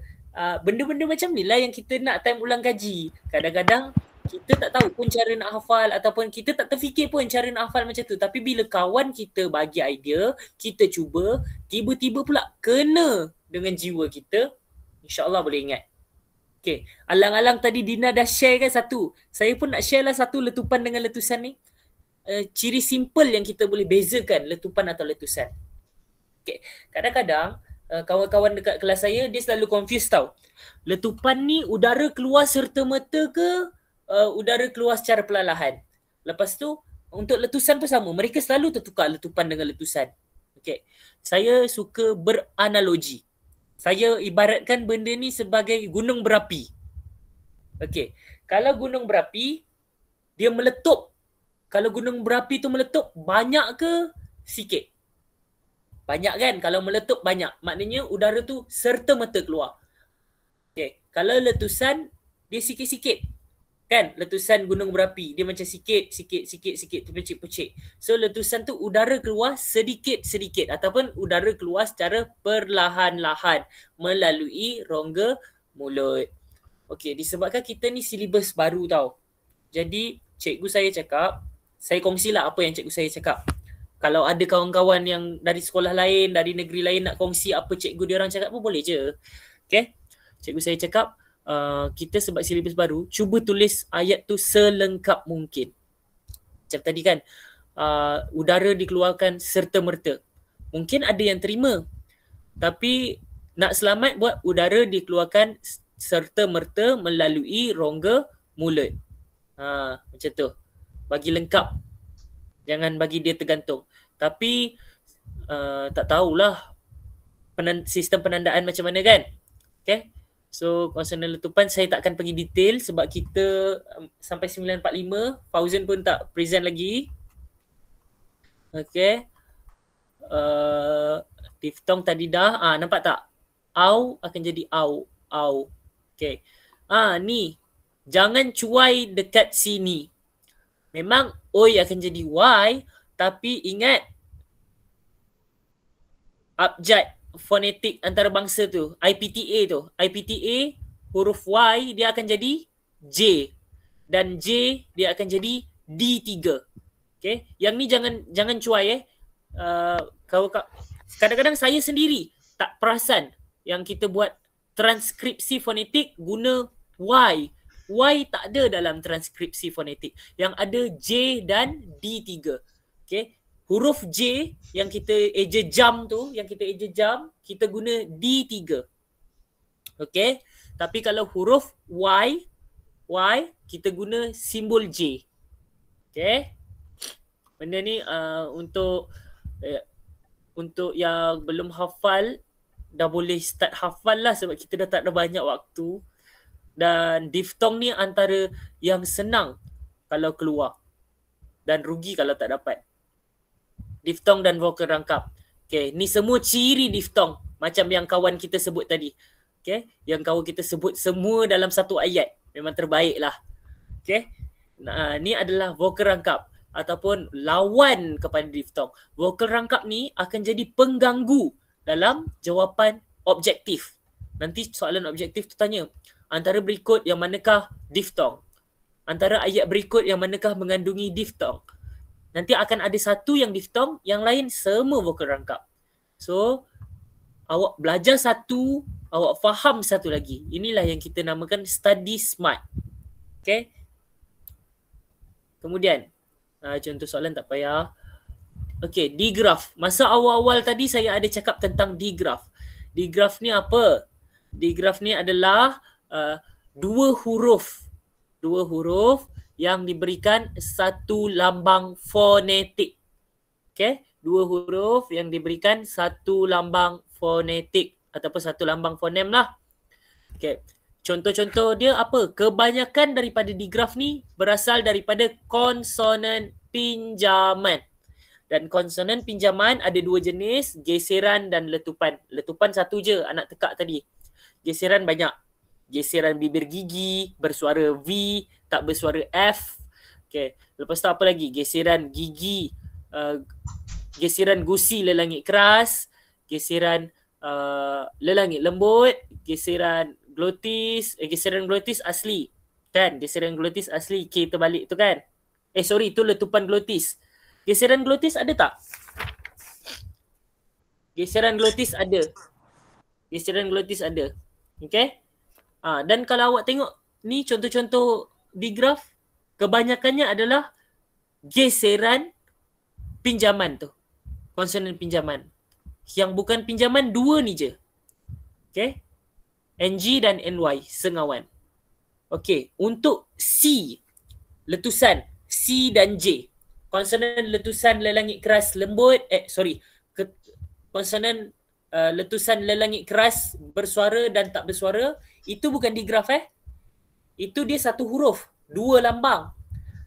A: Benda-benda macam ni lah yang kita nak time ulang kaji. Kadang-kadang kita tak tahu pun cara nak hafal, ataupun kita tak terfikir pun cara nak hafal macam tu. Tapi bila kawan kita bagi idea, kita cuba, tiba-tiba pula kena dengan jiwa kita, insyaAllah boleh ingat. Okay, alang-alang tadi Dina dah share kan satu. Saya pun nak share lah satu letupan dengan letusan ni. Ciri simple yang kita boleh bezakan letupan atau letusan. Okay, kadang-kadang kawan-kawan dekat kelas saya, dia selalu confuse tau. Letupan ni udara keluar serta-merta ke udara keluar secara perlahan? Lepas tu untuk letusan pun sama. Mereka selalu tertukar letupan dengan letusan. Okay. Saya suka beranalogi. Saya ibaratkan benda ni sebagai gunung berapi. Okay. Kalau gunung berapi, dia meletup. Kalau gunung berapi tu meletup, banyak ke sikit? Banyak kan? Kalau meletup banyak. Maknanya udara tu serta-merta keluar. Okay. Kalau letusan, dia sikit-sikit. Kan? Letusan gunung berapi. Dia macam sikit, terpecik-pecik. So letusan tu udara keluar sedikit-sedikit. Ataupun udara keluar secara perlahan-lahan. Melalui rongga mulut. Okay. Disebabkan kita ni silibus baru tau. Jadi cikgu saya cakap, saya kongsilah apa yang cikgu saya cakap. Kalau ada kawan-kawan yang dari sekolah lain, dari negeri lain nak kongsi apa cikgu dia orang cakap pun boleh je. Okay. Cikgu saya cakap, kita sebab silibus baru, cuba tulis ayat tu selengkap mungkin. Macam tadi kan, udara dikeluarkan serta-merta. Mungkin ada yang terima. Tapi nak selamat buat udara dikeluarkan serta-merta melalui rongga mulut. Macam tu. Bagi lengkap. Jangan bagi dia tergantung. Tapi tak tahulah sistem penandaan macam mana kan. Okay. So konsonan letupan saya tak akan pergi detail sebab kita sampai 9.45. Fauzan pun tak present lagi. Okay. Diftong tadi dah. Nampak tak? Au akan jadi au. Okay. Ni. Jangan cuai dekat sini. Memang oi akan jadi Y, Tapi ingat, abjad fonetik antarabangsa tu, IPTA tu. IPTA, huruf Y dia akan jadi J. Dan J dia akan jadi D3. Okay. Yang ni jangan cuai kadang-kadang saya sendiri tak perasan yang kita buat transkripsi fonetik guna Y. Y tak ada dalam transkripsi fonetik. Yang ada J dan D3. Okay. Huruf J yang kita eja jam tu, kita guna D3. Okay. Tapi kalau huruf Y kita guna simbol J. Okay. Benda ni untuk yang belum hafal dah boleh start hafal lah sebab kita dah tak ada banyak waktu. Dan diftong ni antara yang senang kalau keluar dan rugi kalau tak dapat. Diftong dan vokal rangkap. Okay, ni semua ciri diftong macam yang kawan kita sebut tadi. Okay, yang kawan kita sebut semua dalam satu ayat. Memang terbaik lah. Okay, nah, ni adalah vokal rangkap ataupun lawan kepada diftong. Vokal rangkap ni akan jadi pengganggu dalam jawapan objektif. Nanti soalan objektif tu tanya, antara berikut yang manakah diftong? Antara ayat berikut yang manakah mengandungi diftong? Nanti akan ada satu yang diftong, yang lain semua vokal rangkap. So, awak belajar satu, awak faham satu lagi. Inilah yang kita namakan study smart. Okay. Kemudian, contoh soalan tak payah. Okay, digraf. Masa awal-awal tadi saya ada cakap tentang digraf. Digraf ni apa? Digraf ni adalah dua huruf yang diberikan satu lambang fonetik. Okay, dua huruf yang diberikan satu lambang fonetik ataupun satu lambang fonem lah. Okay, contoh-contoh dia apa? Kebanyakan daripada digraf ni berasal daripada konsonan pinjaman. Dan konsonan pinjaman ada dua jenis, geseran dan letupan. Letupan satu je anak tekak tadi. Geseran banyak. Geseran bibir gigi, bersuara V, tak bersuara F. Okay. Lepas tu apa lagi? Geseran gigi, geseran gusi lelangit keras, geseran lelangit lembut, geseran glotis asli. Kan? Geseran glotis asli K terbalik tu kan? Sorry, tu letupan glotis. Geseran glotis ada tak? Geseran glotis ada. Geseran glotis ada. Okay? Dan kalau awak tengok ni contoh-contoh digraf, kebanyakannya adalah geseran pinjaman tu. Konsonan pinjaman. Yang bukan pinjaman dua ni je. Okay? NG dan NY, sengawan. Okay, untuk C, letusan C dan J. Konsonan letusan lelangit keras lembut, konsonan letusan lelangit keras bersuara dan tak bersuara, itu bukan digraf Itu dia satu huruf, dua lambang.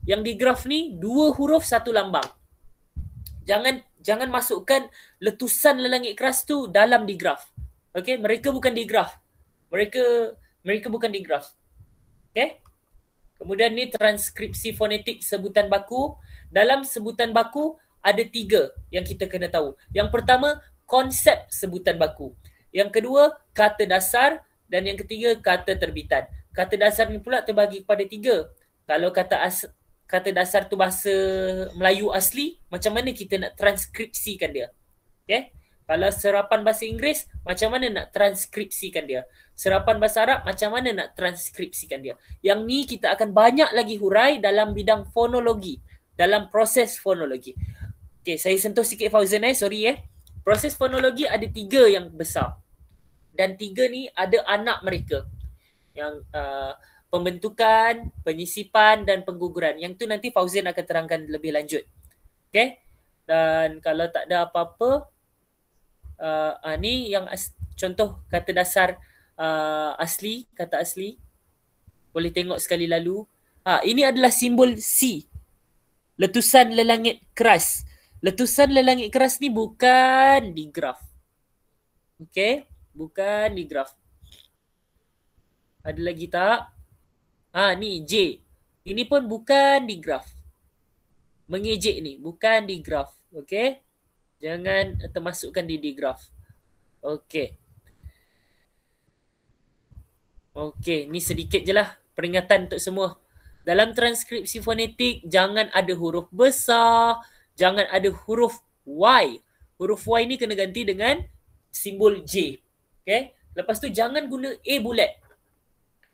A: Yang digraf ni dua huruf satu lambang. Jangan masukkan letusan lelangit keras tu dalam digraf. Okey, mereka bukan digraf. Mereka bukan digraf. Okey? Kemudian ni transkripsi fonetik sebutan baku. Dalam sebutan baku ada tiga yang kita kena tahu. Yang pertama, konsep sebutan baku. Yang kedua, kata dasar. Dan yang ketiga, kata terbitan. Kata dasar ni pula terbagi kepada tiga. Kalau kata dasar tu bahasa Melayu asli, macam mana kita nak transkripsikan dia? Okay? Kalau serapan bahasa Inggeris, macam mana nak transkripsikan dia? Serapan bahasa Arab, macam mana nak transkripsikan dia? Yang ni kita akan banyak lagi hurai dalam bidang fonologi. Dalam proses fonologi. Okay, saya sentuh sikit Fauzan sorry Proses fonologi ada tiga yang besar. Dan tiga ni ada anak mereka. Yang pembentukan, penyisipan dan pengguguran. Yang tu nanti Fauzan akan terangkan lebih lanjut. Okay? Dan kalau tak ada apa-apa, ni yang contoh kata dasar asli, kata asli. Boleh tengok sekali lalu. Ini adalah simbol C. Letusan lelangit keras. Letusan lelangit keras ni bukan digraf. Okay? Bukan digraf. Ada lagi tak? Ni J. Ini pun bukan digraf. mengejek ni, bukan di graf. Okey? Jangan termasukkan di graf. Okey. Okey, ni sedikit je lah peringatan untuk semua. Dalam transkripsi fonetik, jangan ada huruf besar, jangan ada huruf Y. Huruf Y ni kena ganti dengan simbol J. Okay? Lepas tu jangan guna A bulat.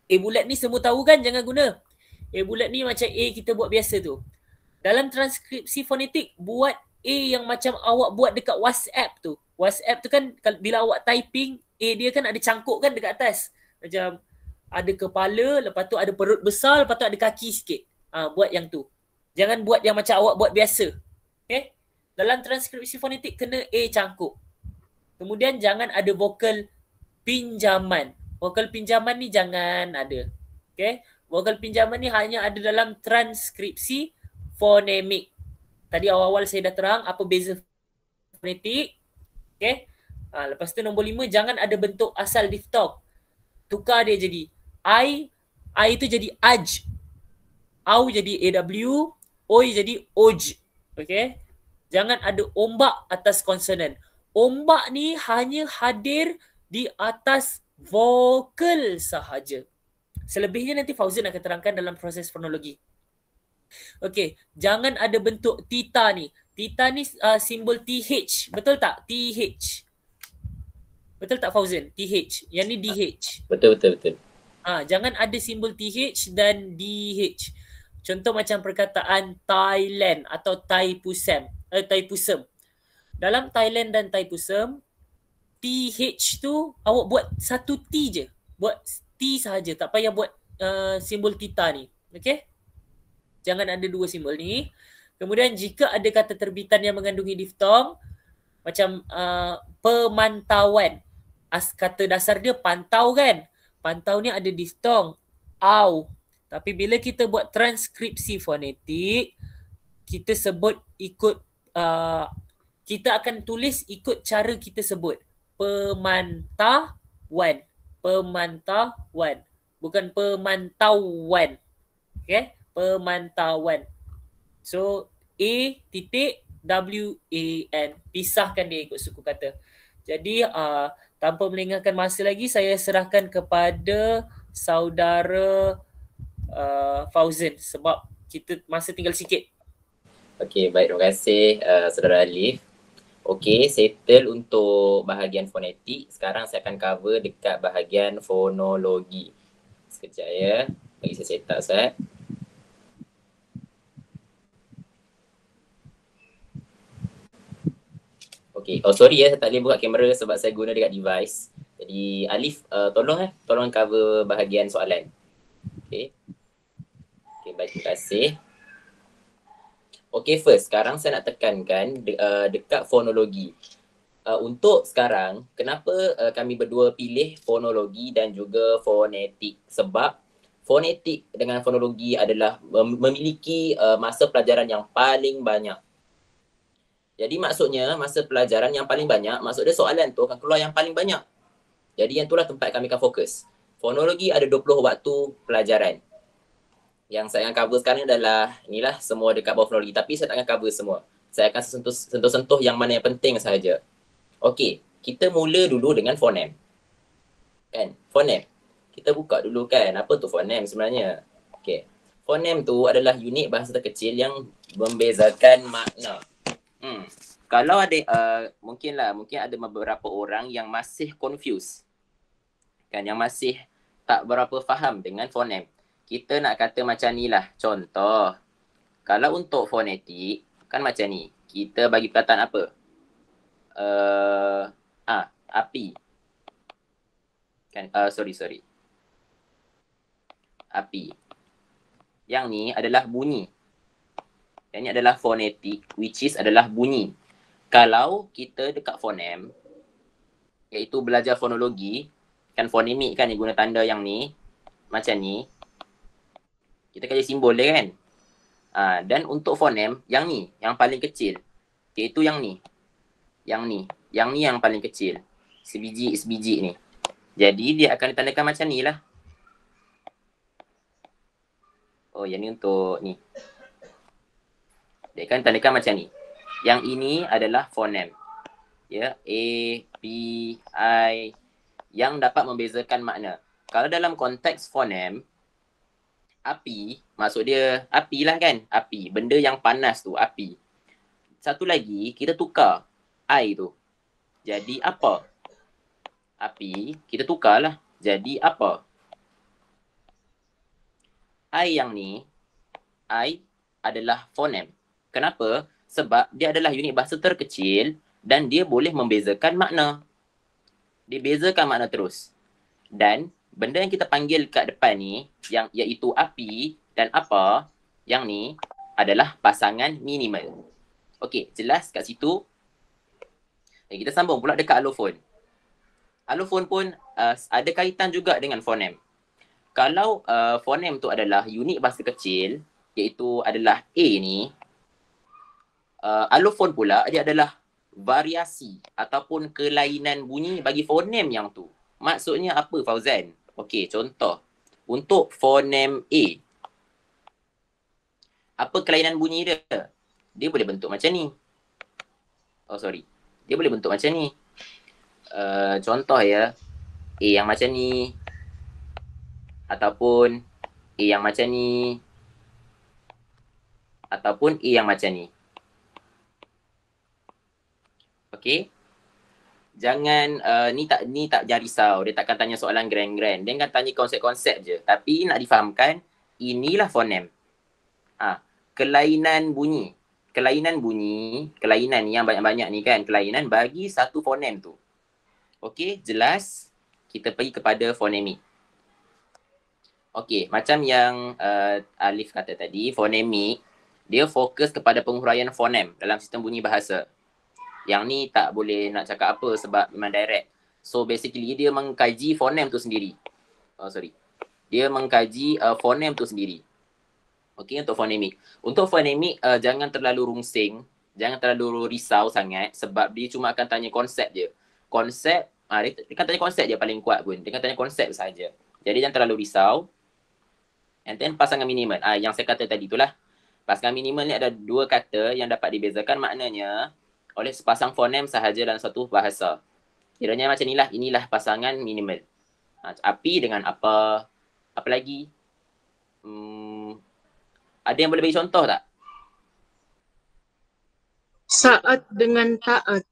A: A bulat ni semua tahu kan, jangan guna. A bulat ni macam A kita buat biasa tu. Dalam transkripsi fonetik, buat A yang macam awak buat dekat WhatsApp tu. WhatsApp tu kan bila awak typing, A dia kan ada cangkuk kan dekat atas. Macam ada kepala, lepas tu ada perut besar, lepas tu ada kaki sikit. Buat yang tu. Jangan buat yang macam awak buat biasa. Okay? Dalam transkripsi fonetik kena A cangkuk. Kemudian jangan ada vokal pinjaman. Vokal pinjaman ni jangan ada. Okay? Vokal pinjaman ni hanya ada dalam transkripsi fonemik. Tadi awal-awal saya dah terang apa beza fonetik. Okay? Lepas tu nombor 5, jangan ada bentuk asal diftong. Tukar dia jadi I itu jadi aj. Au jadi AW, oi jadi oj. Okay? Jangan ada ombak atas konsonan. Ombak ni hanya hadir di atas vokal sahaja. Selebihnya nanti Fauzan akan terangkan dalam proses fonologi. Okey, jangan ada bentuk tita ni. Tita ni simbol TH. Betul tak? TH. Betul tak Fauzan? TH. Yang ni DH.
B: Betul.
A: Jangan ada simbol TH dan DH. Contoh macam perkataan Thailand atau Thaipusam. Dalam Thailand dan Thaipusam, TH tu awak buat satu T je. Buat T sahaja. Tak payah buat simbol tita ni. Okay? Jangan ada dua simbol ni. Kemudian jika ada kata terbitan yang mengandungi diftong, macam pemantauan. Kata dasar dia pantau kan? Pantau ni ada diftong. Au. Tapi bila kita buat transkripsi fonetik, kita sebut ikut, kita akan tulis ikut cara kita sebut. Pemantauan. Pemantauan. Bukan pemantauan. Okay? Pemantauan. So, A.W.A.N. Pisahkan dia ikut suku kata. Jadi, tanpa melengahkan masa lagi, saya serahkan kepada saudara Fauzan sebab kita masa tinggal sikit.
B: Okey, baik, terima kasih saudara Alif. Okey, settle untuk bahagian fonetik. Sekarang saya akan cover dekat bahagian fonologi. Sekejap ya. Bagi saya set up Ustaz. Okay. Oh sorry saya tak boleh buka kamera sebab saya guna dekat device. Jadi Alif tolong cover bahagian soalan. Okay. Okay, baik, terima kasih. Okay, first sekarang saya nak tekankan dekat fonologi. Untuk sekarang, kenapa kami berdua pilih fonologi dan juga fonetik? Sebab fonetik dengan fonologi adalah memiliki masa pelajaran yang paling banyak. Jadi maksudnya masa pelajaran yang paling banyak, maksudnya soalan tu akan keluar yang paling banyak. Jadi yang itulah tempat kami akan fokus. Fonologi ada 20 waktu pelajaran. Yang saya akan cover sekarang adalah inilah semua dekat bawah fonologi. Tapi saya tak akan cover semua. Saya akan sentuh-sentuh yang mana yang penting sahaja. Okey, kita mula dulu dengan fonem. Kan? Fonem. Kita buka dulu kan, apa tu fonem sebenarnya. Okey. Fonem tu adalah unit bahasa terkecil yang membezakan makna. Kalau ada mungkin ada beberapa orang yang masih confused. Kan, yang masih tak berapa faham dengan fonem. Kita nak kata macam ni lah. Contoh, kalau untuk fonetik kan macam ni. Kita bagi perkataan apa? Api. Kan sorry. Api. Yang ni adalah bunyi. Yang ni adalah fonetik, which is adalah bunyi. Kalau kita dekat fonem, iaitu belajar fonologi, kan fonemik kan dia guna tanda yang ni, macam ni. Kita kaji simbol dia kan. Dan untuk fonem, yang ni, yang paling kecil. Iaitu yang ni. Yang ni yang paling kecil. Sebiji ni. Jadi dia akan ditandakan macam ni lah. Oh, yang ni untuk ni. Dia akan tandakan macam ni. Yang ini adalah fonem. Ya, A, B, I yang dapat membezakan makna. Kalau dalam konteks fonem, api, maksud dia api lah kan? Api, benda yang panas tu, api. Satu lagi, kita tukar I tu. Jadi apa? Api, kita tukarlah. Jadi apa? I yang ni, I adalah fonem. Kenapa? Sebab dia adalah unit bahasa terkecil dan dia boleh membezakan makna. Dia bezakan makna terus. Dan benda yang kita panggil kat depan ni, yang iaitu api dan apa, yang ni adalah pasangan minimal. Okey, jelas kat situ. Kita sambung pula dekat alofon. Alofon pun ada kaitan juga dengan fonem. Kalau fonem tu adalah unit bahasa kecil, iaitu adalah A ni, alofon pula dia adalah variasi ataupun kelainan bunyi bagi fonem yang tu. Maksudnya apa, Fauzan? Okey, contoh. Untuk fonem A, apa kelainan bunyi dia? Dia boleh bentuk macam ni. Oh, sorry. Dia boleh bentuk macam ni. Contoh ya, A yang macam ni. Ataupun A yang macam ni. Ataupun A yang macam ni. Okey. Jangan, ni tak jangan risau. Dia takkan tanya soalan grand-grand. Dia akan tanya konsep-konsep je. Tapi nak difahamkan, inilah fonem. Kelainan bunyi. Kelainan yang banyak-banyak ni kan. Kelainan bagi satu fonem tu. Okey, jelas. Kita pergi kepada fonemik. Okey, macam yang Alif kata tadi, fonemik, dia fokus kepada penghuraian fonem dalam sistem bunyi bahasa. Yang ni tak boleh nak cakap apa sebab memang direct. So basically dia mengkaji fonem tu sendiri. Dia mengkaji fonem tu sendiri. Okey, untuk fonemik. Untuk fonemik jangan terlalu rungsing, jangan terlalu risau sangat sebab dia cuma akan tanya konsep je. Konsep, dia akan tanya konsep je paling kuat pun. Dia akan tanya konsep saja. Jadi jangan terlalu risau. And then pasangan minimal. Yang saya kata tadi itulah. Pasangan minimal ni ada dua kata yang dapat dibezakan maknanya oleh sepasang fonem sahaja dalam satu bahasa. Kiranya macam inilah pasangan minimal. Api dengan apa? Apa lagi? Ada yang boleh bagi contoh tak?
H: Saat dengan taat.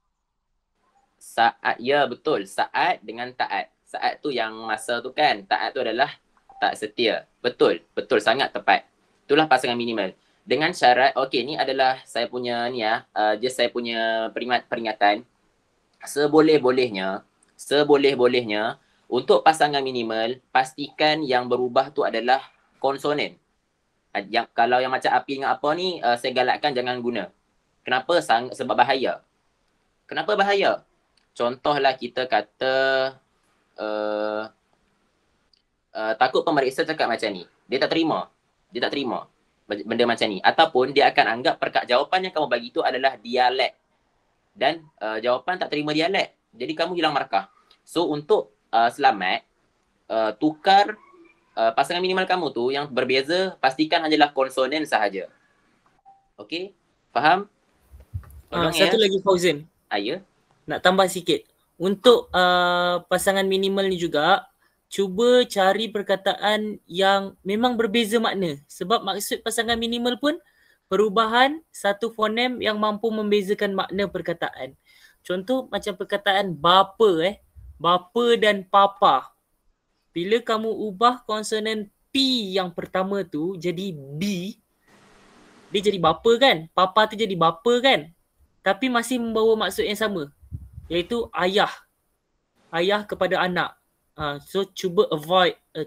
B: Saat, ya betul. Saat dengan taat. Saat tu yang masa tu kan. Taat tu adalah tak setia. Betul. Betul, sangat tepat. Itulah pasangan minimal. Dengan syarat, okey ni adalah saya punya ni just saya punya peringatan. Seboleh-bolehnya untuk pasangan minimal, pastikan yang berubah tu adalah konsonan. Kalau yang macam api dengan apa ni, saya galakkan jangan guna. Kenapa? Sebab bahaya. Kenapa bahaya? Contohlah kita kata takut pemeriksa cakap macam ni. Dia tak terima benda macam ni. Ataupun dia akan anggap jawapan yang kamu bagi tu adalah dialek. Dan jawapan tak terima dialek. Jadi kamu hilang markah. So untuk selamat, tukar pasangan minimal kamu tu yang berbeza, pastikan hanyalah konsonan sahaja. Okey? Faham?
A: Satu lagi Fauzan.
B: Ya.
A: Nak tambah sikit. Untuk pasangan minimal ni juga, cuba cari perkataan yang memang berbeza makna. Sebab maksud pasangan minimal pun perubahan satu fonem yang mampu membezakan makna perkataan. Contoh macam perkataan bapa bapa dan papa. Bila kamu ubah konsonan P yang pertama tu jadi B, dia jadi bapa kan? Papa tu jadi bapa kan? Tapi masih membawa maksud yang sama, iaitu ayah. Ayah kepada anak. So cuba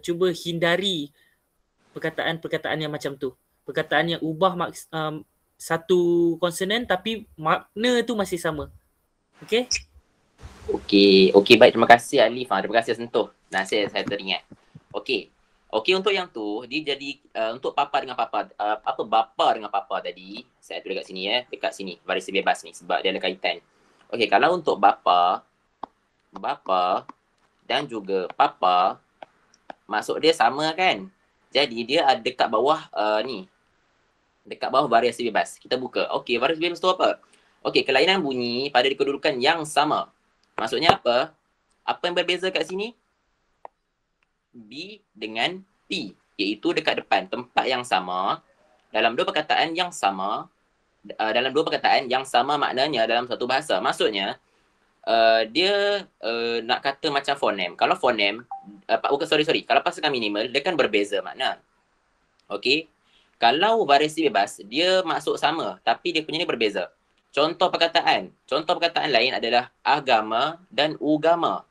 A: cuba hindari perkataan-perkataan yang macam tu. Perkataan yang ubah satu konsonan tapi makna tu masih sama. Okey?
B: Okey, baik, terima kasih Alif. Terima kasih sentuh. Saya teringat. Okey, untuk yang tu dia jadi untuk papa dengan papa. Apa bapa dengan papa tadi? Saya tulis dekat sini dekat sini baris bebas ni sebab dia ada kaitan. Okey, kalau untuk bapa dan juga papa, maksud dia sama kan? Jadi dia ada dekat bawah ni Dekat bawah variasi bebas. Kita buka. Okey, variasi bebas tu apa? Okey, kelainan bunyi pada kedudukan yang sama. Maksudnya apa? Apa yang berbeza kat sini? B dengan P, iaitu dekat depan, tempat yang sama, dalam dua perkataan yang sama, dalam dua perkataan yang sama maknanya dalam satu bahasa. Maksudnya, dia nak kata macam fonem. Kalau fonem, sorry. Kalau pasukan minimal, dia kan berbeza makna. Okey. Kalau variasi bebas, dia maksud sama tapi dia punya ni berbeza. Contoh perkataan lain adalah agama dan ugama.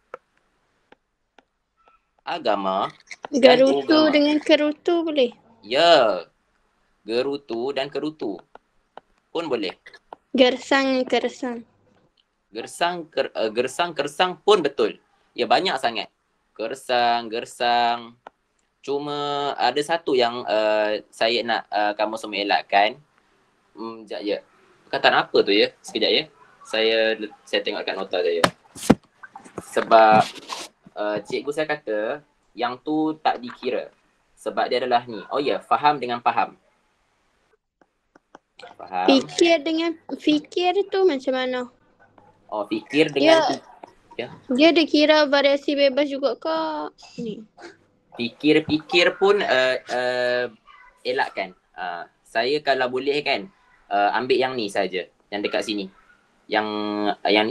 B: Agama dan
D: Gerutu
B: ugama.
D: dengan kerutu boleh?
B: Ya. Gerutu dan kerutu pun boleh.
D: Gersang, kersang.
B: Gersang, kersang pun betul. Ya, banyak sangat. Gersang. Cuma ada satu yang saya nak kamu semua elakkan. Sekejap je. Perkataan apa tu ya? Sekejap ya. Saya tengok kat nota saya. Sebab cikgu saya kata yang tu tak dikira. Sebab dia adalah ni. Oh ya, faham dengan faham. Faham.
D: Fikir tu macam mana?
B: Oh, fikir dengan
D: Dia ada kira variasi bebas juga ke ni?
B: Fikir pun elakkan. Saya kalau boleh kan ambil yang ni saja, yang dekat sini. Yang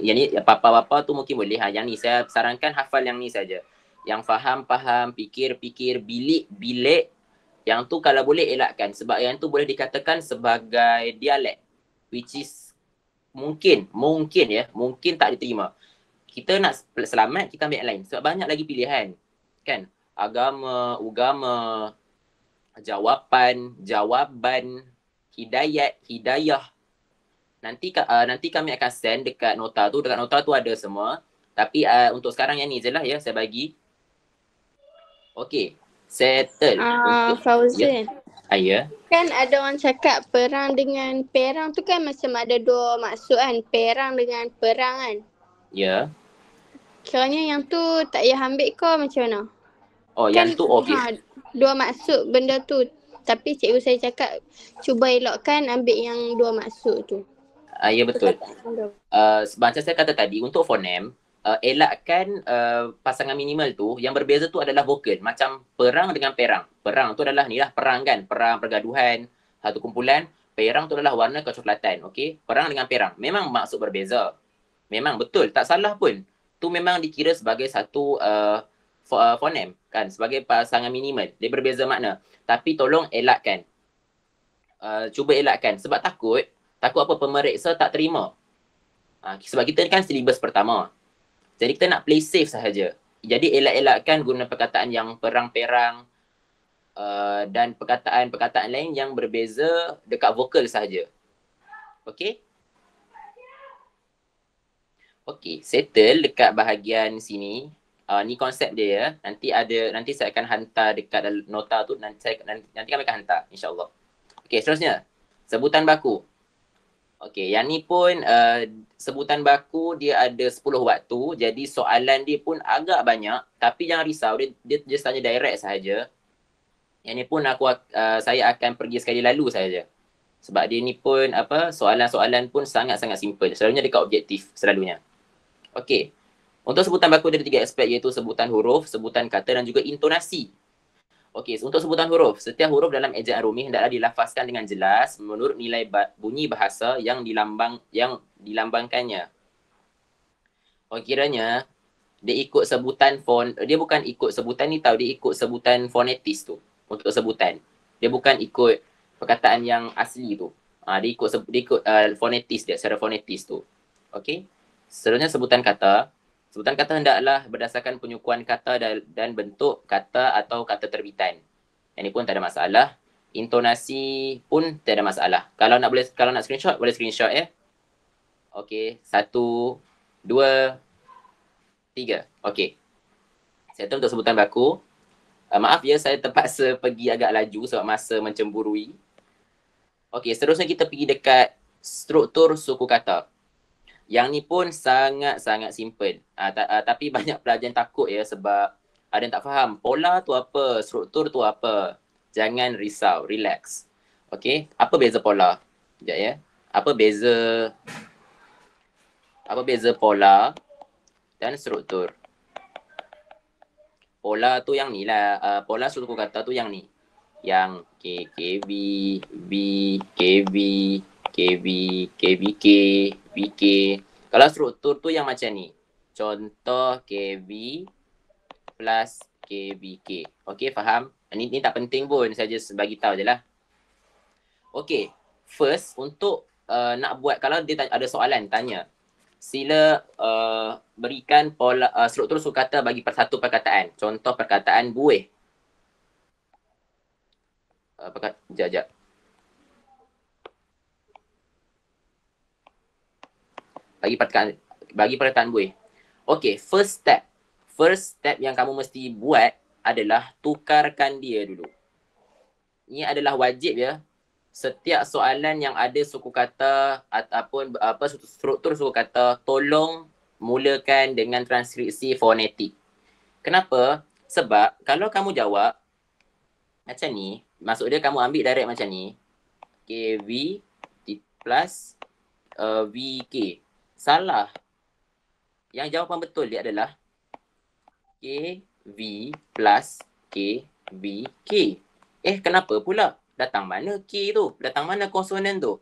B: ni apa-apa tu mungkin boleh. Yang ni saya sarankan hafal yang ni saja. Yang faham, fikir, bilik. Yang tu kalau boleh elakkan sebab yang tu boleh dikatakan sebagai dialek, which is mungkin tak diterima. Kita nak selamat, kita ambil yang lain sebab banyak lagi pilihan kan. Agama, ugama, jawapan, hidayah. Nanti kami akan send dekat nota tu. Dekat nota tu ada semua. Tapi untuk sekarang yang ni je lah ya saya bagi. Okey, settle.
D: Fauzan.
B: Ya.
D: Kan ada orang cakap perang dengan perang tu kan macam ada dua maksud kan. Perang dengan perang kan.
B: Ya.
D: Kiranya yang tu tak payah ambil ke macam mana?
B: Oh,
D: Kan,
B: yang tu okey.
D: Dua maksud benda tu. Tapi cikgu saya cakap cuba elokkan ambil yang dua maksud tu.
B: Ya betul. Macam saya kata tadi, untuk fonem, elakkan pasangan minimal tu, yang berbeza tu adalah vokal. Macam perang dengan perang. Perang tu adalah ni lah, perang kan. Perang pergaduhan, satu kumpulan. Perang tu adalah warna kecoklatan. Okey, perang dengan perang. Memang maksud berbeza. Memang betul, tak salah pun. Tu memang dikira sebagai satu fonem kan, sebagai pasangan minimal. Dia berbeza makna. Tapi tolong elakkan. Cuba elakkan. Sebab takut apa pemeriksa tak terima. Sebab kita kan silibus pertama. Jadi kita nak play safe sahaja. Jadi elakkan guna perkataan yang perang-perang dan perkataan lain yang berbeza dekat vokal sahaja. Okey? Okey, settle dekat bahagian sini. Ni konsep dia ya. Nanti saya akan hantar dekat nota tu. Nanti kami akan hantar insya-Allah. Okey, seterusnya. Sebutan baku. Okey, yang ni pun sebutan baku dia ada 10 waktu. Jadi soalan dia pun agak banyak, tapi jangan risau, dia just tanya direct sahaja. Yang ni pun saya akan pergi sekali lalu sahaja. Sebab dia ni pun soalan-soalan pun sangat-sangat simple. Selalunya dekat objektif selalunya. Okey. Untuk sebutan baku dia ada 3 aspek, iaitu sebutan huruf, sebutan kata dan juga intonasi. Okey, untuk sebutan huruf, setiap huruf dalam ejaan Rumi hendaklah dilafazkan dengan jelas menurut nilai bunyi bahasa yang dilambangkannya. Kiranya dia ikut sebutan dia bukan ikut sebutan ni tau, dia ikut sebutan fonetis tu untuk sebutan. Dia bukan ikut perkataan yang asli tu. Dia ikut fonetis dia, secara fonetis tu. Okey. Seterusnya sebutan kata. Sebutan kata hendaklah berdasarkan penyukuan kata dan bentuk kata atau kata terbitan. Yang ni pun tak ada masalah. Intonasi pun tak ada masalah. Kalau nak screenshot, boleh screenshot ya. Okey, 1, 2, 3. Okey. Settle untuk sebutan baku. Maaf ya, saya terpaksa pergi agak laju sebab masa mencemburui. Okey, seterusnya kita pergi dekat struktur suku kata. Yang ni pun sangat-sangat simple. Tapi banyak pelajar takut ya sebab ada yang tak faham. Pola tu apa? Struktur tu apa? Jangan risau, relax. Okey, apa beza pola? Sekejap ya. Apa beza pola dan struktur? Pola tu yang ni lah, pola suku kata tu yang ni. Yang K, KB, V, KB, KB, KBK, BK. Kalau struktur tu yang macam ni. Contoh KB plus KBK. Okey, faham? Ni tak penting pun, saya just bagi tahu je lah. Okey, first untuk nak buat, kalau dia ada soalan tanya, sila berikan pola struktur sukata bagi satu perkataan. Contoh perkataan buih. Sekejap. Bagi perkataan buih. Okey, first step yang kamu mesti buat adalah tukarkan dia dulu. Ini adalah wajib ya. Setiap soalan yang ada suku kata ataupun struktur suku kata, tolong mulakan dengan transkripsi fonetik. Kenapa? Sebab kalau kamu jawab macam ni, maksud dia kamu ambil direct macam ni. KV plus VK. Salah. Yang jawapan betul dia adalah KV plus KVK. Kenapa pula? Datang mana K tu? Datang mana konsonan tu?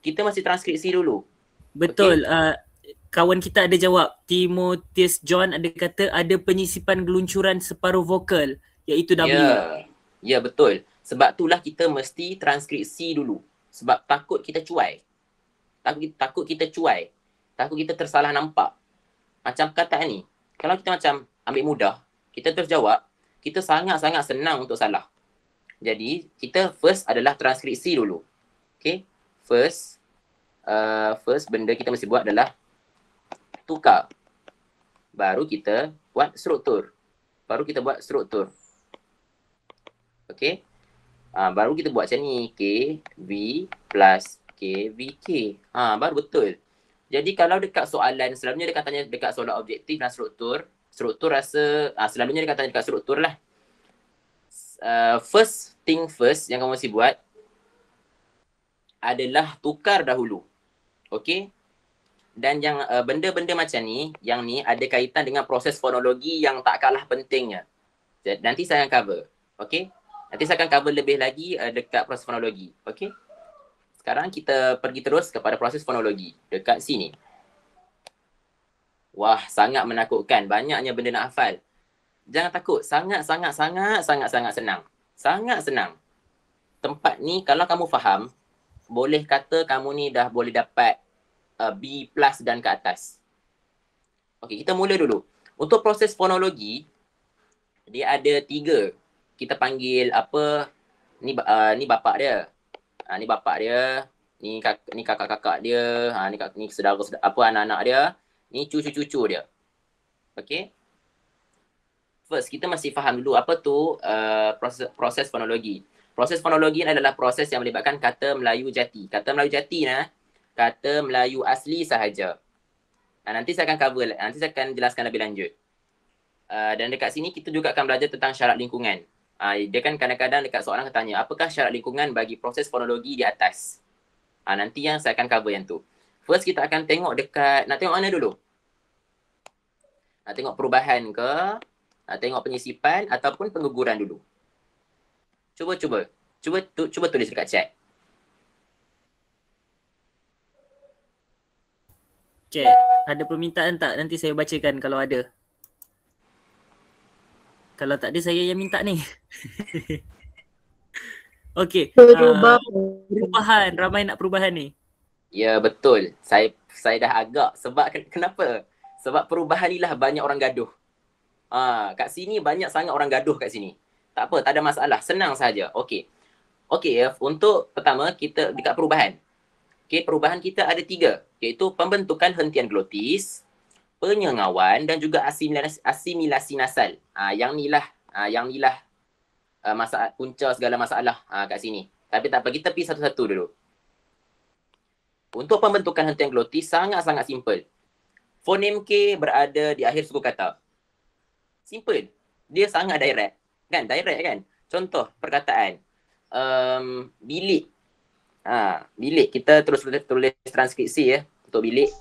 B: Kita masih transkripsi dulu.
A: Betul. Okay. Kawan kita ada jawab. Timotheus John ada kata ada penyisipan geluncuran separuh vokal, iaitu W.
B: Ya, betul. Sebab itulah kita mesti transkripsi dulu. Sebab takut kita cuai. Takut kita cuai. Takut kita tersalah nampak. Macam perkataan ni. Kalau kita macam ambil mudah, kita terus jawab, kita sangat-sangat senang untuk salah. Jadi, kita first adalah transkripsi dulu. Okay? First benda kita mesti buat adalah tukar. Baru kita buat struktur. Okay? Baru kita buat macam ni. KV plus KVK. Baru betul. Jadi, kalau dekat soalan, selalunya dia akan tanya dekat soalan objektif dan struktur. Struktur rasa, selalunya dia akan tanya dekat struktur lah. First thing first yang kamu mesti buat adalah tukar dahulu. Okey? Dan yang benda-benda macam ni, yang ni ada kaitan dengan proses fonologi yang tak kalah pentingnya. Nanti saya akan cover. Okey? Nanti saya akan cover lebih lagi dekat proses fonologi. Okey? Sekarang kita pergi terus kepada proses fonologi dekat sini. Wah, sangat menakutkan. Banyaknya benda nak hafal. Jangan takut, sangat senang. Sangat senang. Tempat ni kalau kamu faham, boleh kata kamu ni dah boleh dapat B+ dan ke atas. Okey, kita mula dulu. Untuk proses fonologi, dia ada 3. Kita panggil apa, ni bapak dia. Ni bapak dia, ni kakak-kakak dia, ni saudara apa anak-anak dia, ni cucu-cucu dia. Okey? First, kita mesti faham dulu apa tu proses fonologi. Proses fonologi adalah proses yang melibatkan kata Melayu jati. Kata Melayu jati kata Melayu asli sahaja. Nanti saya akan jelaskan lebih lanjut. Dan dekat sini kita juga akan belajar tentang syarat lingkungan. Dia kan kadang-kadang dekat soalan tanya, apakah syarat lingkungan bagi proses fonologi di atas? Nanti yang saya akan cover yang tu. First kita akan tengok nak tengok mana dulu? Nak tengok perubahan ke? Nak tengok penyisipan ataupun pengguguran dulu? Cuba tulis dekat chat.
A: Okay, ada permintaan tak? Nanti saya bacakan kalau ada. Kalau tak ada, saya yang minta ni. Okay. Perubahan. Ramai nak perubahan ni.
B: Ya, betul. Saya dah agak. Sebab kenapa? Sebab perubahan ni lah banyak orang gaduh. Kat sini banyak sangat orang gaduh kat sini. Tak apa, tak ada masalah. Senang saja. Okey. Untuk pertama kita dekat perubahan. Okey, perubahan kita ada 3, iaitu pembentukan hentian glotis, penyengawan dan juga asimilasi nasal. Yang ni lah masalah punca segala masalah kat sini. Tapi tak apa, kita pergi satu-satu dulu. Untuk pembentukan hentian glotis sangat-sangat simple. Fonem K berada di akhir suku kata. Simple. Dia sangat direct. Kan? Direct kan? Contoh perkataan. Bilik. Bilik kita terus tulis transkripsi ya untuk bilik.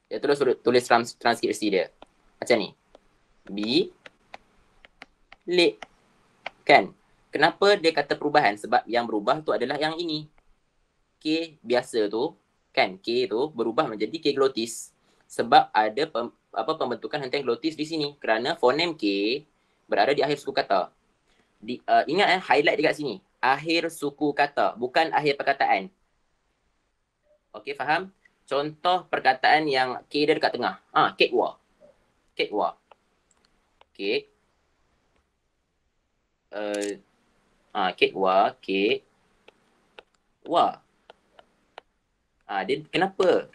B: Dia terus tulis transkripsi dia. Macam ni. Bilik. Kan? Kenapa dia kata perubahan? Sebab yang berubah tu adalah yang ini. K biasa tu, kan? K tu berubah menjadi K glotis. Sebab ada pembentukan hentian glotis di sini. Kerana fonem K berada di akhir suku kata. Ingat highlight dekat sini. Akhir suku kata, bukan akhir perkataan. Okey, faham? Contoh perkataan yang K dia dekat tengah. Kek wa. Kek wa. Kek. Kek wa. Kek wa. Dia kenapa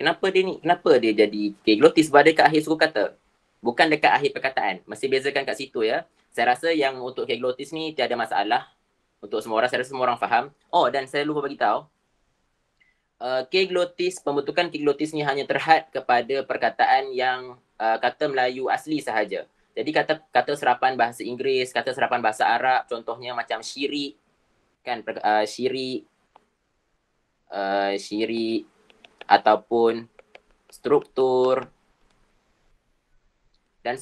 B: dia jadi K glotis sebab dia dekat akhir suku kata. Bukan dekat akhir perkataan. Mesti bezakan kat situ ya. Saya rasa yang untuk K glotis ni tiada masalah. Untuk semua orang, saya rasa semua orang faham. Dan saya lupa bagi tahu. K glotis, pembentukan K glotis ni hanya terhad kepada perkataan yang kata Melayu asli sahaja. Jadi kata serapan bahasa Inggeris, kata serapan bahasa Arab, contohnya macam syirik, kan, syirik, ataupun struktur dan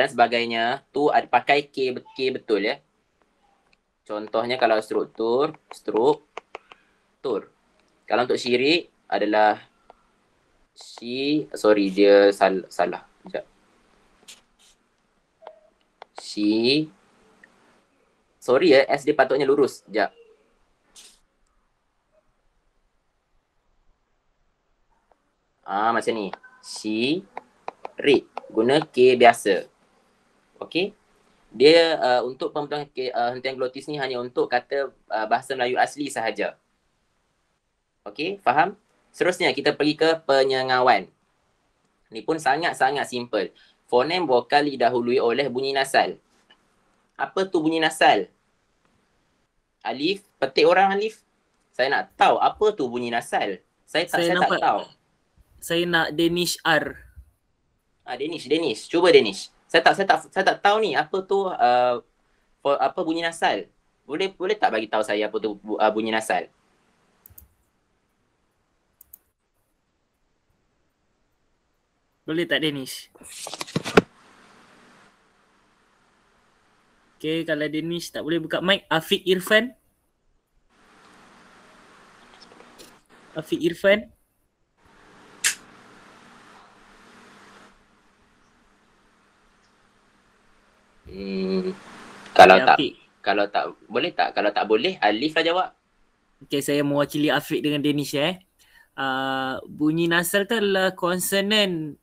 B: sebagainya tu ada pakai K betul ya. Contohnya kalau struktur. Kalau untuk syirik adalah dia salah. Sekejap. S dia patutnya lurus. Sekejap. Macam ni. Syirik. Guna K biasa. Okey. Dia untuk pembentukan hentian glotis ni hanya untuk kata bahasa Melayu asli sahaja. Okey, faham? Seterusnya kita pergi ke penyengawan. Ni pun sangat-sangat simple. Fonem vokal didahului oleh bunyi nasal. Apa tu bunyi nasal? Alif, petik orang alif. Saya nak tahu apa tu bunyi nasal. Saya tak tahu.
A: Saya nak Danish R.
B: Danish. Cuba Danish. Saya tak tahu ni apa tu apa bunyi nasal. Boleh tak bagi tahu saya apa tu bunyi nasal?
A: Boleh tak Danish? Okay, kalau Danish tak boleh buka mic, Afiq Irfan. Kalau tak boleh Alif lah jawab. Okay, saya mewakili Afiq dengan Danish bunyi nasal tu adalah konsonan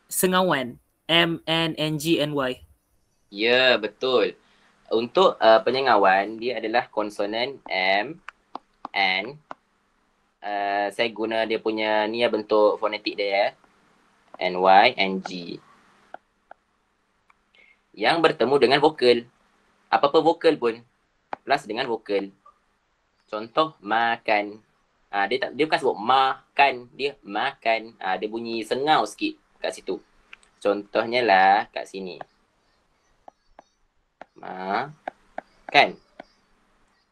A: sengawan M, N, N, G, N, Y.
B: Ya, betul. Untuk penyengawan dia adalah konsonan M, N. Saya guna dia punya ni bentuk fonetik dia N, Y, N, G. Yang bertemu dengan vokal. Apa-apa vokal pun plus dengan vokal. Contoh makan. Dia bukan sebut makan, dia makan. Dia bunyi sengau sikit kat situ. Contohnya lah kat sini. Makan.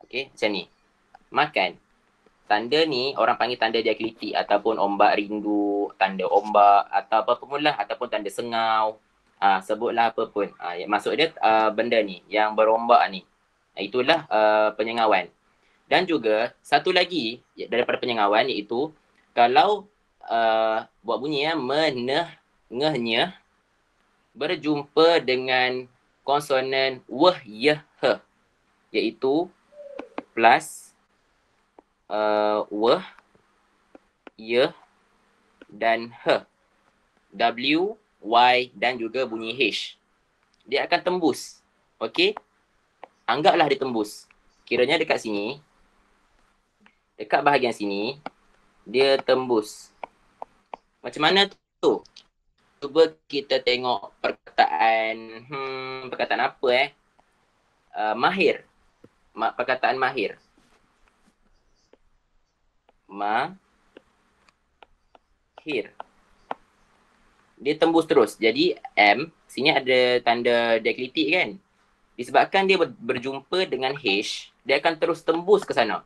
B: Okey, macam ni. Makan. Tanda ni orang panggil tanda diakritik ataupun ombak rindu, tanda ombak atau apa pun lah, ataupun tanda sengau. Sebutlah apa pun. Maksud dia benda ni yang berombak ni. Itulah penyengawan. Dan juga satu lagi daripada penyengawan iaitu kalau buat bunyi ngehnya berjumpa dengan konsonan wah, yah, he, iaitu plus wah, yah dan he, W, Y dan juga bunyi H. Dia akan tembus. Okey? Anggaplah dia tembus. Kiranya dekat sini, dekat bahagian sini, dia tembus. Macam mana tu? Cuba kita tengok perkataan, perkataan apa mahir. Perkataan mahir. Mahir. Dia tembus terus. Jadi M, sini ada tanda diakritik kan? Disebabkan dia berjumpa dengan H, dia akan terus tembus ke sana.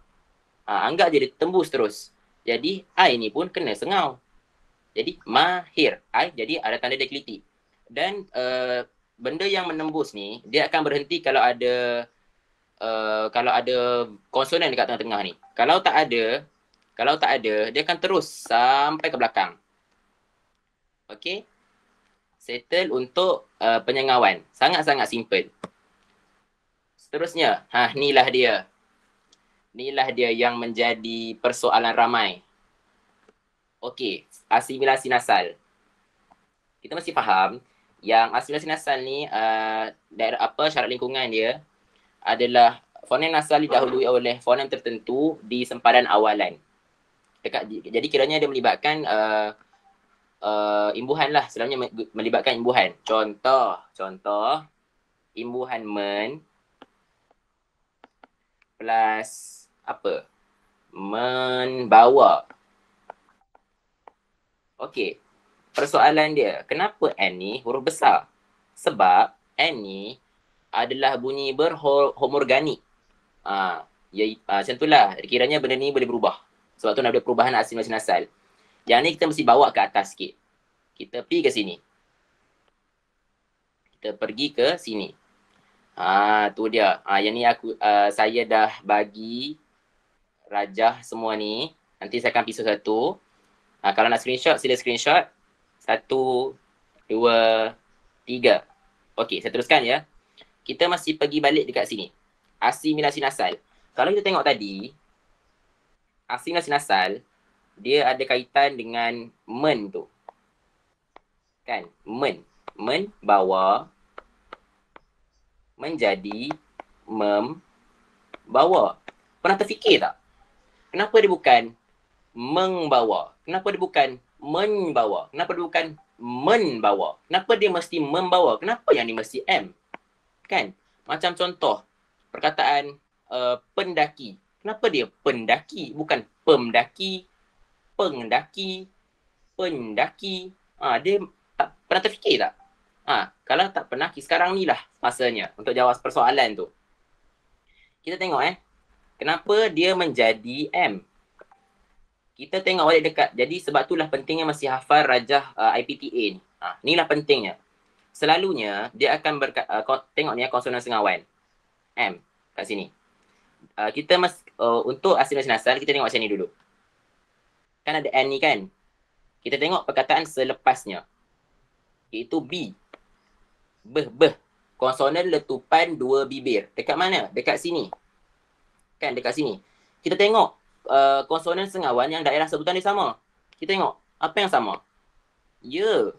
B: Anggap je dia tembus terus. Jadi I ni pun kena sengau. Jadi mahir. I jadi ada tanda diakriti. Dan benda yang menembus ni dia akan berhenti kalau ada konsonan dekat tengah-tengah ni. Kalau tak ada dia akan terus sampai ke belakang. Okey. Settle untuk penyengauan. Sangat-sangat simple. Seterusnya, inilah dia yang menjadi persoalan ramai. Okey, asimilasi nasal. Kita mesti faham yang asimilasi nasal ni syarat lingkungan dia adalah fonem nasal didahului oleh fonem tertentu di sempadan awalan. Jadi kiranya dia melibatkan imbuhan lah, selalunya melibatkan imbuhan. Contoh imbuhan men plus apa? Membawa. Okey. Persoalan dia, kenapa N ni huruf besar? Sebab N ni adalah bunyi berhomorganik. Macam itulah. Kiranya benda ni boleh berubah. Sebab tu ada perubahan asimilasi nasal. Yang ni kita mesti bawa ke atas sikit. Kita pergi ke sini. Tu dia. Yang ni saya dah bagi rajah semua ni. Nanti saya akan pisau satu. Kalau nak screenshot, sila screenshot. 1, 2, 3. Okey, saya teruskan ya. Kita masih pergi balik dekat sini. Asimilasi nasal. Kalau kita tengok tadi, asimilasi nasal, dia ada kaitan dengan men tu. Kan? Men. Bawa. Menjadi. Membawa. Pernah terfikir tak? Kenapa dia bukan membawa? Kenapa dia bukan menbawa? Kenapa dia bukan membawa? Kenapa dia mesti membawa? Kenapa yang ni mesti M? Kan? Macam contoh perkataan pendaki. Kenapa dia pendaki? Bukan pemdaki, pengdaki, pendaki. Dia tak pernah terfikir tak? Kalau tak pernah, sekarang ni lah masanya untuk jawab persoalan tu. Kita tengok kenapa dia menjadi M? Kita tengok balik dekat. Jadi sebab itulah pentingnya masih hafal rajah IPTA ni. Inilah pentingnya. Selalunya dia akan tengok ni konsonan sengawan. M kat sini. Kita untuk asimilasi nasal kita tengok macam ni dulu. Kan ada N ni kan. Kita tengok perkataan selepasnya. Iaitu B. Beh. Konsonan letupan dua bibir. Dekat mana? Dekat sini. Kan dekat sini. Kita tengok konsonan sengawan yang daerah sebutan dia sama. Kita tengok apa yang sama. Ya.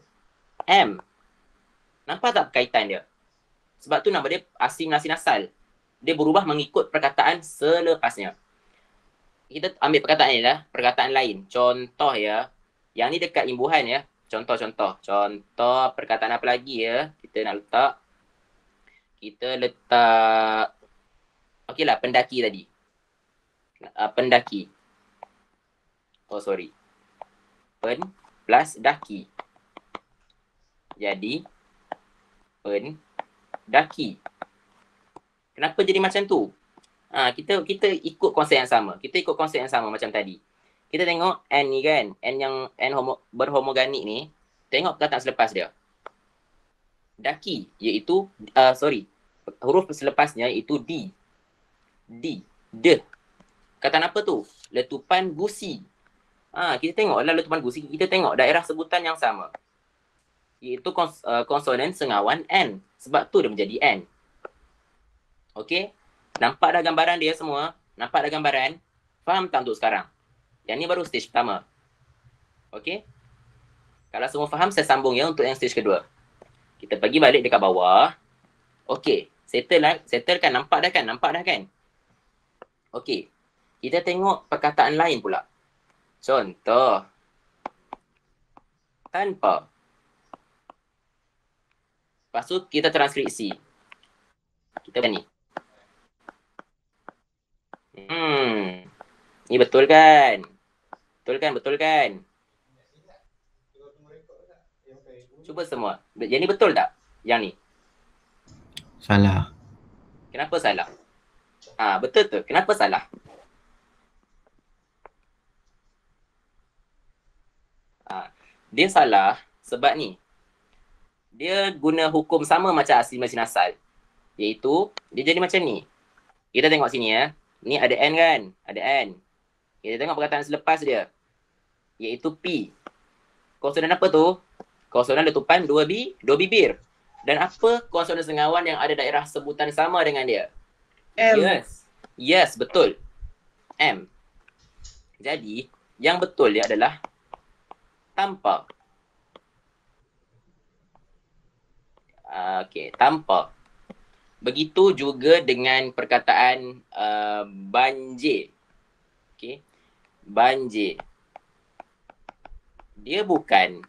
B: M. Nampak tak kaitan dia? Sebab tu nama dia asimilasi nasal. Dia berubah mengikut perkataan selepasnya. Kita ambil perkataan ni lah. Perkataan lain. Contoh ya. Yang ni dekat imbuhan ya. Contoh perkataan apa lagi ya. Kita nak letak. Okeylah, pendaki tadi. Pendaki. Pen plus daki. Jadi pendaki. Kenapa jadi macam tu? Kita ikut konsep yang sama. Macam tadi. Kita tengok N ni kan. N berhomoganik ni. Tengok perkataan selepas dia. Daki iaitu huruf selepasnya iaitu D. Kataan apa tu? Letupan gusi. Kita tengoklah letupan gusi. Kita tengok daerah sebutan yang sama. Iaitu konsonan sengawan N. Sebab tu dia menjadi N. Okey? Nampak dah gambaran dia semua? Nampak dah gambaran? Faham tak untuk sekarang? Yang ni baru stage pertama. Okey? Kalau semua faham, saya sambung ya untuk yang stage kedua. Kita pergi balik dekat bawah. Okey. Settle kan? Nampak dah kan? Okey. Kita tengok perkataan lain pula. Contoh. Tanpa. Lepas tu kita transkripsi. Kita ni. Ni betul kan? Betul kan? Cuba semua. Yang ni betul tak? Yang ni.
I: Salah.
B: Kenapa salah? Betul tu. Kenapa salah? Dia salah sebab ni. Dia guna hukum sama macam asimilasi nasal. Iaitu, dia jadi macam ni. Kita tengok sini ya. Ni ada N kan? Ada N. Kita tengok perkataan selepas dia. Iaitu P. Konsonan apa tu? Konsonan letupan dua bibir. Dan apa konsonan sengawan yang ada daerah sebutan sama dengan dia?
H: M.
B: Yes, betul. M. Jadi, yang betul dia adalah tanpa. Okey, tanpa. Begitu juga dengan perkataan banjir. Okey. Banjir. Dia bukan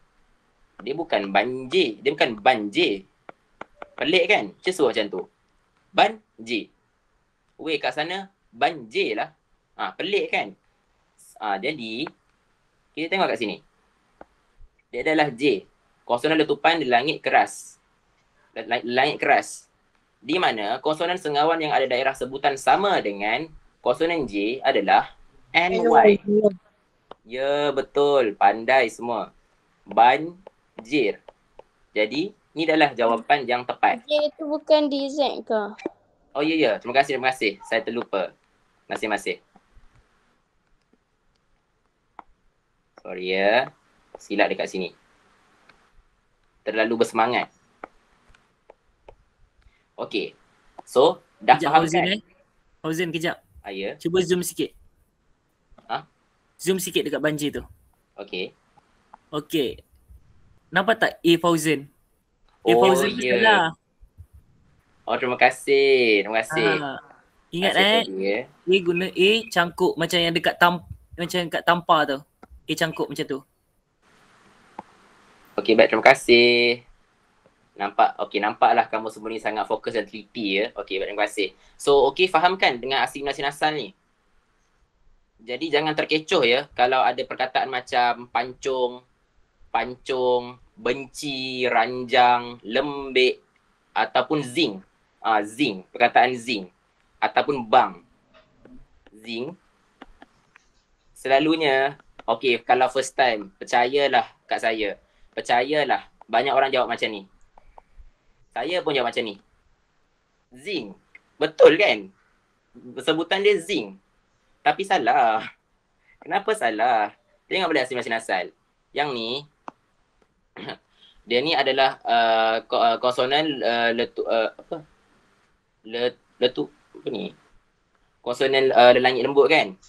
B: banjir. Dia bukan banjir. Pelik kan? Macam suruh macam tu. Banjir. Weh, kat sana banjir lah. Pelik kan? Jadi, kita tengok kat sini. Dia adalah J. Konsonan letupan di langit keras. Langit keras. Di mana konsonan sengawan yang ada daerah sebutan sama dengan konsonan J adalah NY. Ya, betul. Pandai semua. Banjir. Jadi, ni adalah jawapan yang tepat.
D: J itu bukan DZ ke?
B: Oh ya. Terima kasih. Saya terlupa. Terima kasih. Sorry ya. Silap dekat sini. Terlalu bersemangat. Okey. So, dah
A: Kejap
B: faham
A: Fauzin
B: kan?
A: Fauzin kejap.
B: Ya.
A: Cuba zoom sikit. Zoom sikit dekat banjir tu.
B: Okey.
A: Okey. Nampak tak A Fauzin? A
B: Oh,
A: Fauzin tu
B: ya.
A: salah.
B: Oh, terima kasih.
A: Ingat
B: Ya.
A: A guna A cangkuk macam yang dekat macam kat tampar tu. A cangkuk macam tu.
B: Okey, baik. Terima kasih. Nampaklah kamu semua ni sangat fokus dan teliti ya. Okey, baik. Terima kasih. So, okey, faham kan dengan asimilasi nasal ni? Jadi, jangan terkecoh ya kalau ada perkataan macam pancung, benci, ranjang, lembik ataupun zing. Zing, perkataan zing ataupun bang. Zing. Selalunya, okey, kalau first time, percayalah kat saya. Percayalah, banyak orang jawab macam ni. Saya pun jawab macam ni. Zing. Betul kan? Sebutan dia zing. Tapi salah. Kenapa salah? Tengok balik asimilasi nasal. Yang ni, dia ni adalah konsonan konsonan langit lembut kan?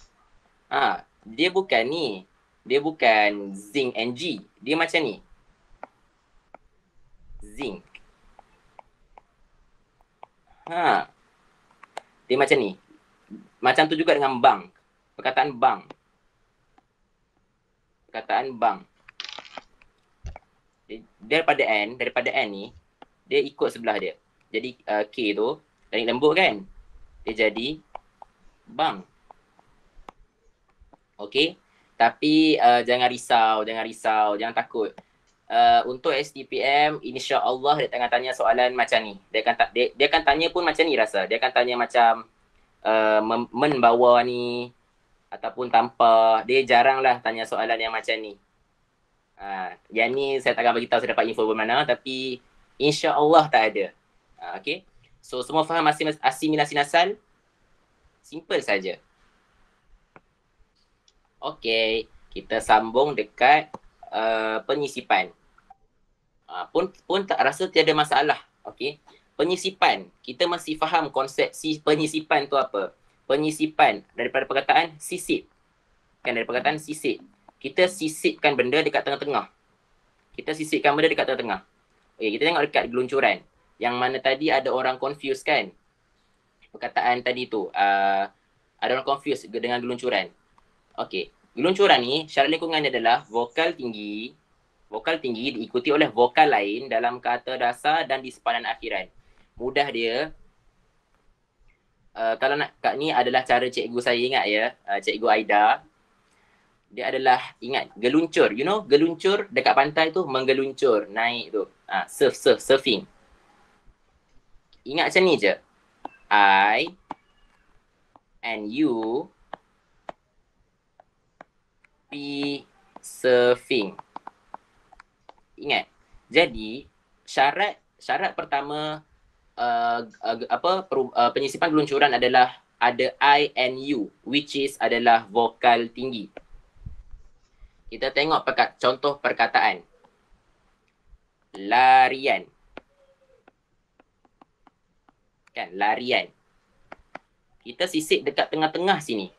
B: Dia bukan ni. Dia bukan zinc and G. Dia macam ni. Zinc. Dia macam ni. Macam tu juga dengan bang. Perkataan bang. Daripada N ni, dia ikut sebelah dia. Jadi K tu, langit lembut kan? Dia jadi bang. Okey? Tapi jangan risau, jangan takut. Untuk STPM, insya-Allah dia akan tanya soalan macam ni. Dia akan tanya pun macam ni rasa. Dia akan tanya macam membawa ni ataupun tanpa. Dia jaranglah tanya soalan yang macam ni. Yang ni saya takkan bagi tahu saya dapat info bermana, tapi insya-Allah tak ada. Okey. So semua faham asimilasi nasal? Simple saja. Okey, kita sambung dekat penyisipan. Pun tak rasa tiada masalah. Okey. Penyisipan, kita masih faham konsep penyisipan tu apa? Penyisipan daripada perkataan sisip. Kan, dari perkataan sisip. Kita sisipkan benda dekat tengah-tengah. Okey, kita tengok dekat geluncuran. Yang mana tadi ada orang confuse kan? Perkataan tadi tu. Ada orang confuse dengan geluncuran. Okey, geluncuran ni syarat lingkungannya adalah vokal tinggi diikuti oleh vokal lain dalam kata dasar dan di sepadan akhiran. Mudah dia. Kalau nak kat ni adalah cara cikgu saya ingat ya, cikgu Aida. Dia adalah ingat geluncur. You know, geluncur dekat pantai tu menggeluncur, naik tu. Surfing. Ingat macam ni je. I and you be surfing. Ingat. Jadi syarat pertama penyisipan geluncuran adalah ada I and U, which is adalah vokal tinggi. Kita tengok contoh perkataan. Larian. Kan, larian. Kita sisip dekat tengah-tengah sini.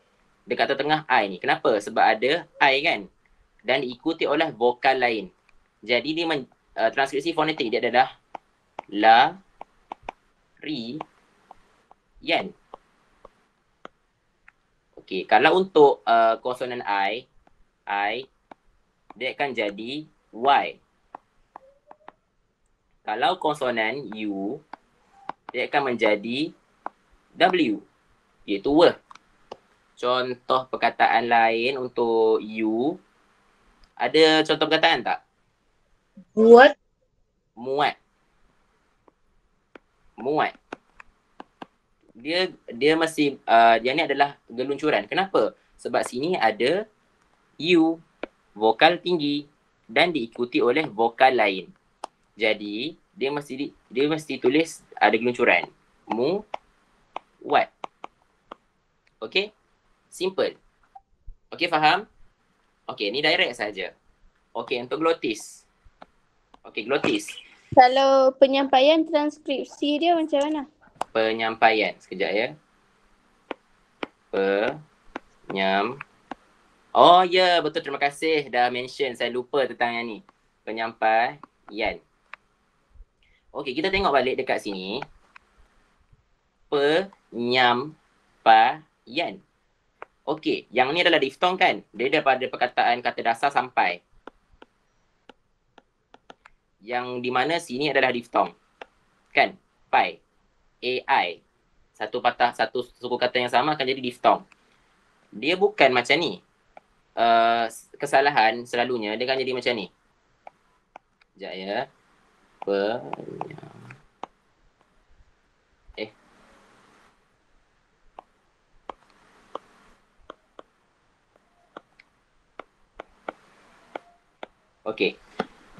B: Dekat tengah I ni. Kenapa? Sebab ada I kan. Dan diikuti oleh vokal lain. Jadi dia transkripsi fonetik dia adalah la, ri, yan. Okey, kalau untuk konsonan I, dia akan jadi Y. Kalau konsonan U, dia akan menjadi W, iaitu W. Contoh perkataan lain untuk U, ada contoh perkataan tak?
H: Muat.
B: Muat. Dia masih dia ni adalah geluncuran. Kenapa? Sebab sini ada U, vokal tinggi dan diikuti oleh vokal lain. Jadi dia mesti tulis ada geluncuran. Muat. Okey? Simple. Okey, faham? Okey, ni direct saja. Okey, untuk glotis. Okey, glotis.
D: Kalau penyampaian transkripsi dia macam mana?
B: Penyampaian. Sekejap ya. Oh ya, betul, terima kasih dah mention. Saya lupa tentang yang ni. Penyampaian. Okey, kita tengok balik dekat sini. Penyampaian. Okey, yang ni adalah diftong kan? Dia daripada perkataan kata dasar sampai. Yang di mana sini adalah diftong. Kan? Pai. AI. Satu suku kata yang sama akan jadi diftong. Dia bukan macam ni. Kesalahan selalunya dia akan jadi macam ni. Sekejap ya. Okey.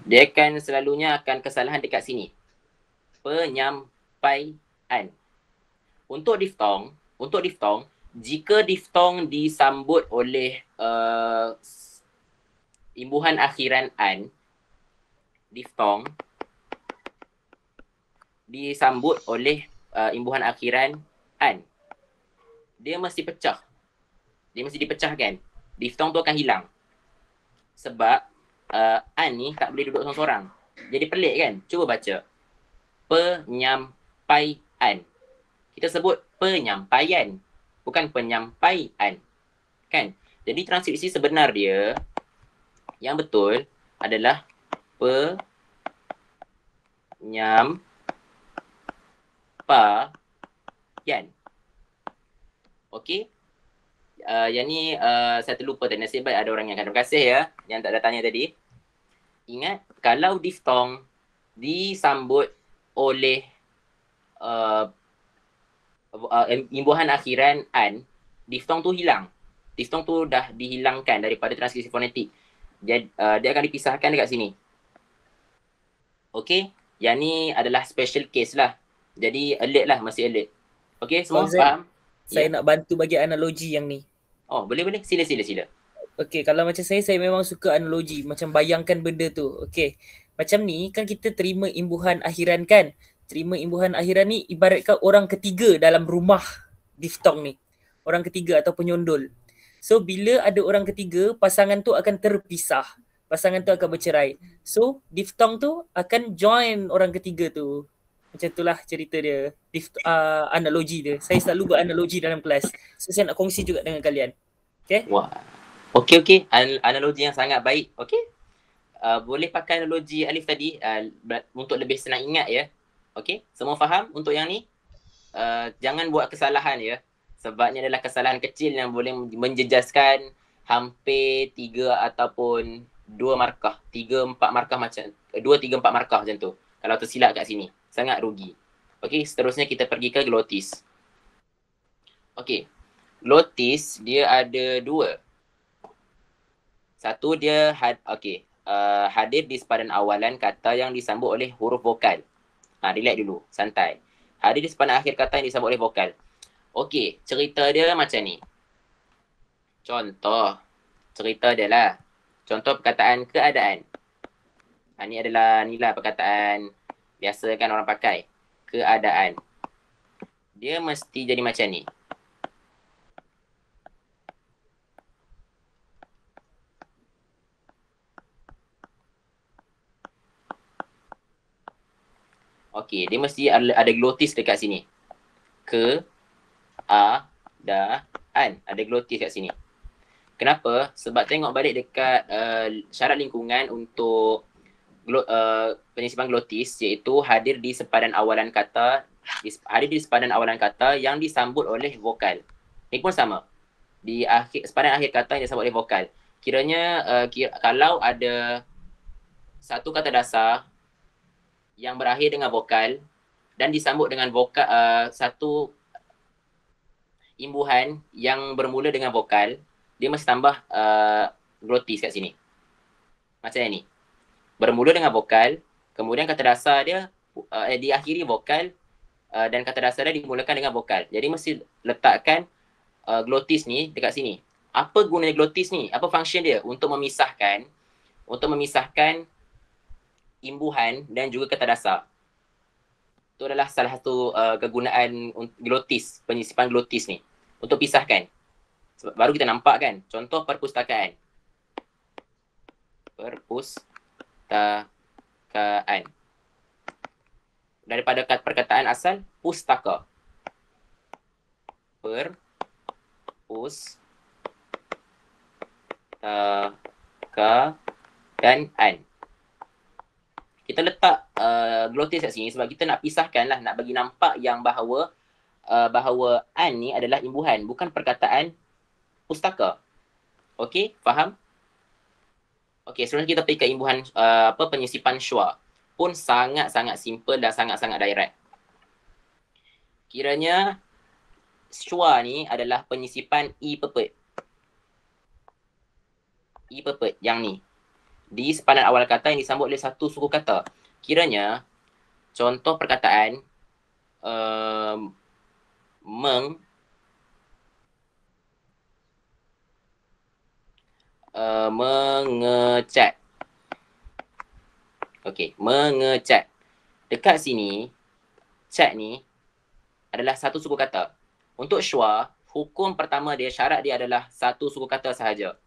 B: Dia akan selalunya akan kesalahan dekat sini. Penyampaian. Untuk diftong, jika diftong disambut oleh imbuhan akhiran an, diftong disambut oleh imbuhan akhiran an, dia mesti pecah. Dia mesti dipecahkan. Diftong tu akan hilang. Sebab an ni tak boleh duduk seorang-seorang. Jadi pelik kan? Cuba baca. Penyampaian. Kita sebut penyampaian, bukan penyampaian. Kan? Jadi transkripsi sebenar dia yang betul adalah penyampaian. Okey? Yang ni saya terlupa tadi. Nasib baik ada orang yang akan. Terima kasih ya yang tak ada tanya tadi. Ingat, kalau diftong disambut oleh imbuhan akhiran an, diftong tu hilang. Diftong tu dah dihilangkan daripada transkripsi fonetik. Dia akan dipisahkan dekat sini. Okey? Yang ni adalah special case lah. Jadi alert lah, masih alert. Okey, semua faham?
A: Saya nak bantu bagi analogi yang ni.
B: Oh, boleh. Sila.
A: Okey, kalau macam saya memang suka analogi. Macam bayangkan benda tu. Okey. Macam ni kan kita terima imbuhan akhiran kan? Terima imbuhan akhiran ni ibaratkan orang ketiga dalam rumah diftong ni. Orang ketiga atau penyondol. So bila ada orang ketiga, pasangan tu akan terpisah. Pasangan tu akan bercerai. So diftong tu akan join orang ketiga tu. Macam itulah cerita dia. Analogi dia. Saya selalu buat analogi dalam kelas. So saya nak kongsi juga dengan kalian. Okay?
B: Wah. Okey. Analogi yang sangat baik. Okey. Boleh pakai analogi Alif tadi untuk lebih senang ingat ya. Okey, semua faham untuk yang ni? Jangan buat kesalahan ya. Sebab ni adalah kesalahan kecil yang boleh menjejaskan hampir 3 ataupun 2 markah. 3-4 markah macam 2-3-4 markah macam tu. Kalau tersilap kat sini. Sangat rugi. Okey, seterusnya kita pergi ke glotis. Okey. Glotis dia ada 2. Satu dia hadir di sepadan awalan kata yang disambut oleh huruf vokal. Relax dulu, santai. Hadir di sepadan akhir kata yang disambut oleh vokal. Okey, cerita dia macam ni. Contoh, cerita dia lah. Contoh perkataan keadaan. Ni adalah perkataan biasa kan orang pakai. Keadaan. Dia mesti jadi macam ni. Okey, dia mesti ada glotis dekat sini. Keadaan. Ada glotis kat sini. Kenapa? Sebab tengok balik dekat syarat lingkungan untuk penyisipan glotis, iaitu hadir di sepadan awalan kata, yang disambut oleh vokal. Ini pun sama. Di sepadan akhir kata yang disambut oleh vokal. Kiranya kalau ada satu kata dasar yang berakhir dengan vokal dan disambut dengan satu imbuhan yang bermula dengan vokal, dia mesti tambah glotis kat sini. Macam ni. Bermula dengan vokal, kemudian kata dasar dia diakhiri vokal dan kata dasar dia dimulakan dengan vokal. Jadi mesti letakkan glotis ni dekat sini. Apa gunanya glotis ni? Apa function dia? Untuk memisahkan imbuhan dan juga kata dasar. Itu adalah salah satu kegunaan glotis, penyisipan glotis ni. Untuk pisahkan. Baru kita nampak kan. Contoh perpustakaan. Perpustakaan. Daripada perkataan asal, pustaka. Perpustakaan. Kita letak glotis kat sini sebab kita nak pisahkan lah, nak bagi nampak yang bahawa an ni adalah imbuhan, bukan perkataan pustaka. Okey, faham? Okey, seterusnya kita pergi ke imbuhan penyisipan syua. Pun sangat-sangat simple dan sangat-sangat direct. Kiranya syua ni adalah penyisipan i pepet. I pepet yang ni. Di sepadan awal kata yang disambut oleh satu suku kata. Kiranya contoh perkataan mengecat. Okey, mengecat. Dekat sini, cat ni adalah satu suku kata. Untuk syua, hukum pertama dia, syarat dia adalah satu suku kata sahaja.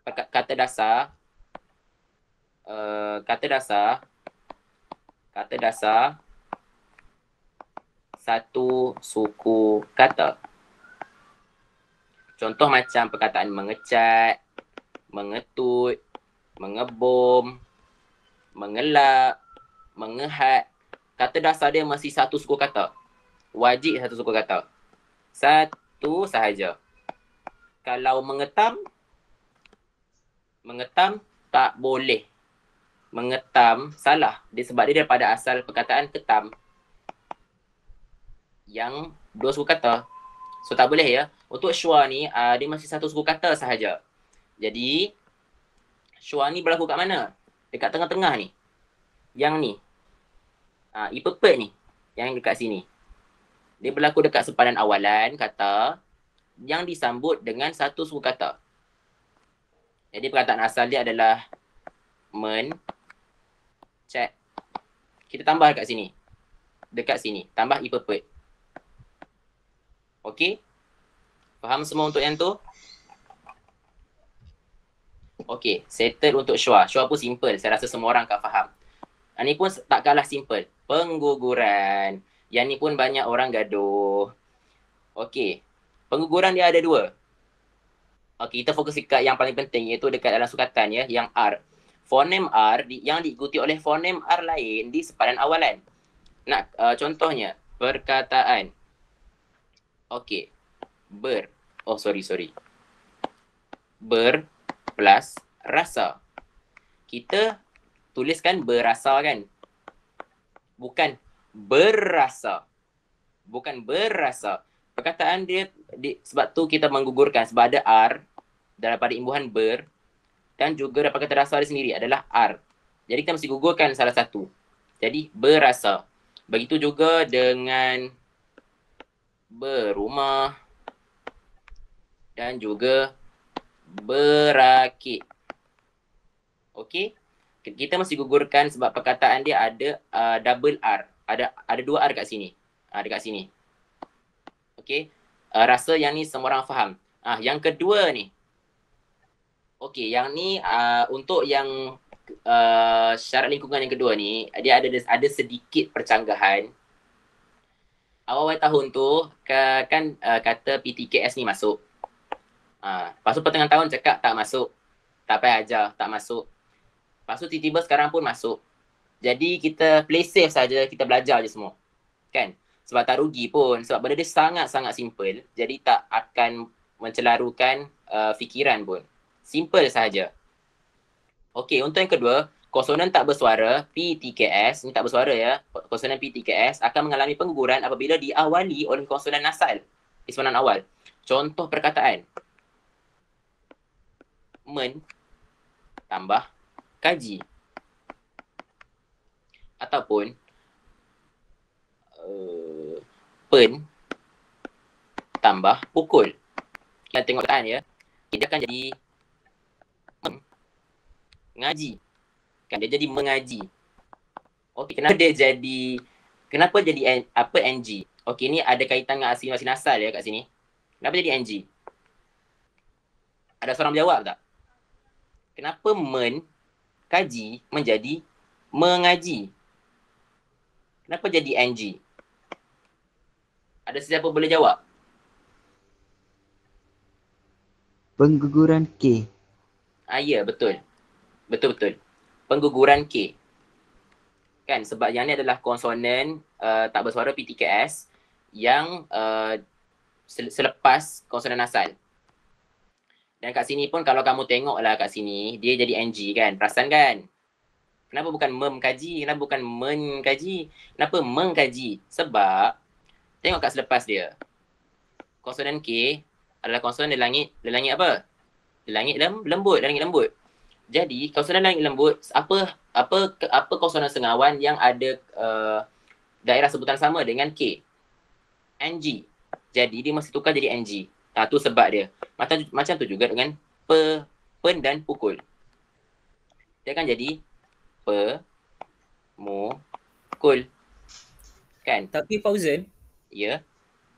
B: Kata dasar satu suku kata. Contoh macam perkataan mengecat, mengetut, mengebom, mengelak, mengehat. Kata dasar dia masih satu suku kata. Wajib satu suku kata. Satu sahaja. Kalau mengetam tak boleh. Mengetam salah. Sebab dia daripada asal perkataan ketam yang dua suku kata. So tak boleh ya. Untuk syua ni dia masih satu suku kata sahaja. Jadi syua ni berlaku kat mana? Dekat tengah-tengah ni. Yang ni. Ipepet ni. Yang dekat sini. Dia berlaku dekat sepadan awalan kata yang disambut dengan satu suku kata. Jadi perkataan asal dia adalah chat. Kita tambah dekat sini. Dekat sini. Tambah ipepet. Okey? Faham semua untuk yang tu? Okey. Settle untuk syua. Syua pun simple. Saya rasa semua orang akan faham. Ini pun tak kalah simple. Pengguguran. Yang ni pun banyak orang gaduh. Okey. Pengguguran dia ada dua. Okey. Kita fokus dekat yang paling penting iaitu dekat dalam sukatan ya. Yang R. Fonem R yang diikuti oleh fonem R lain di sepadan awalan. Contohnya, perkataan. Okey. Ber plus rasa. Kita tuliskan berasa kan? Bukan berasa. Perkataan dia, sebab tu kita menggugurkan sebab ada R daripada imbuhan ber. dan juga dapatkan terasa dia sendiri adalah R. Jadi kita mesti gugurkan salah satu. Jadi berasa. Begitu juga dengan berumah dan juga berakit. Okey? Kita mesti gugurkan sebab perkataan dia ada double R. Ada 2 R kat sini. Dekat sini. Okey? Rasa yang ni semua orang faham. Yang kedua ni. Okey, yang ni untuk yang syarat lingkungan yang kedua ni, dia ada sedikit percanggahan. Awal-awal tahun tu kan kata PTKS ni masuk. Lepas tu pertengahan tahun cakap tak masuk. Tak payah ajar, tak masuk. Lepas tu tiba-tiba sekarang pun masuk. Jadi kita play safe saja, kita belajar je semua. Kan? Sebab tak rugi pun. Sebab benda dia sangat-sangat simple. Jadi tak akan mencelarukan fikiran pun. Simple sahaja. Okey, untuk yang kedua, konsonan tak bersuara PTKS, ni tak bersuara ya. Konsonan PTKS akan mengalami pengguguran apabila diawali oleh konsonan nasal. Ismanan awal. Contoh perkataan. Men tambah kaji. Ataupun pen tambah pukul. Kita tengok perkataan ya. Dia akan jadi mengaji. Kan dia jadi mengaji. Okey, kenapa jadi apa NG? Okey, ni ada kaitan dengan asimilasi nasal ya kat sini. Kenapa jadi NG? Ada seorang menjawab tak? Kenapa kaji menjadi mengaji? Kenapa jadi NG? Ada sesiapa boleh jawab?
I: Pengguguran K.
B: Ya, betul. Betul-betul. Pengguguran K. Kan sebab yang ni adalah konsonan tak bersuara PTKS yang selepas konsonan nasal. Dan kat sini pun kalau kamu tengoklah kat sini, dia jadi NG kan. Perasan kan? Kenapa bukan memkaji? Kenapa bukan menkaji? Kenapa mengkaji? Sebab tengok kat selepas dia. Konsonan K adalah konsonan di langit apa? Di langit lembut, langit lembut. Jadi konsonan langit lembut, apa konsonan sengawan yang ada daerah sebutan sama dengan K? NG. Jadi dia mesti tukar jadi NG. Tu sebab dia. Macam tu juga dengan pen dan pukul. Dia akan jadi mukul. Kan?
A: Tapi Fauzan,
B: ya.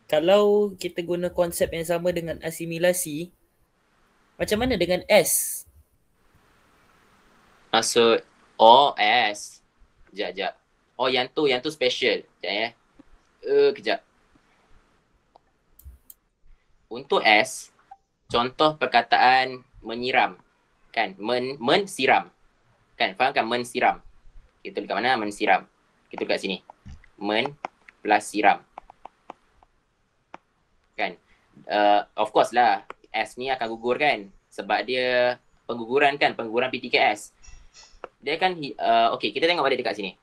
A: Kalau kita guna konsep yang sama dengan asimilasi, macam mana dengan S?
B: Maksud S. Sekejap. Yang tu special. Sekejap ya. Kejap. Untuk S, contoh perkataan menyiram. Kan? Mensiram. Kan? Faham kan? Mensiram. Kita dekat mana? Mensiram. Kita dekat sini. Men plus siram. Kan? Of course lah. S ni akan gugur kan? Sebab dia pengguguran kan? Pengguguran PTKS. Dia kan, okay, kita tengok balik dekat sini.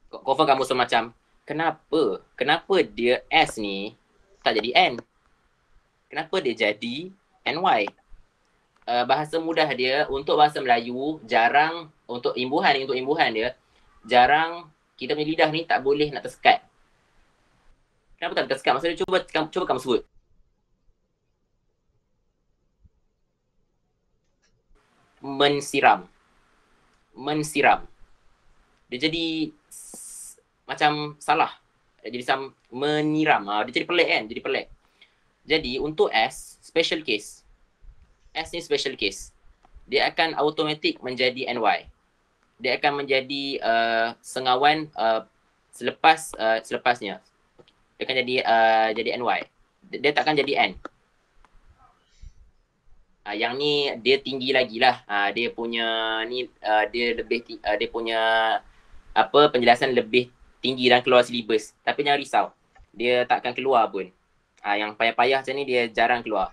B: Confirm kamu semacam, kenapa dia S ni tak jadi N? Kenapa dia jadi NY? Bahasa mudah dia, untuk bahasa Melayu, jarang, untuk imbuhan dia, jarang kita punya lidah ni tak boleh nak tersekat. Kenapa tak tersekat? Maksudnya cuba kamu sebut. Mensiram. Dia jadi macam salah. Dia jadi meniram. Dia jadi pelik kan? Jadi pelik. Jadi untuk S, special case. S ni special case. Dia akan automatik menjadi NY. Dia akan menjadi sengawan selepasnya. Dia akan jadi NY. Dia tak akan jadi N. Yang ni dia tinggi lagi lah. Dia punya ni dia punya penjelasan lebih tinggi dan keluar silibus. Tapi jangan risau. Dia tak akan keluar pun. Yang payah-payah macam ni dia jarang keluar.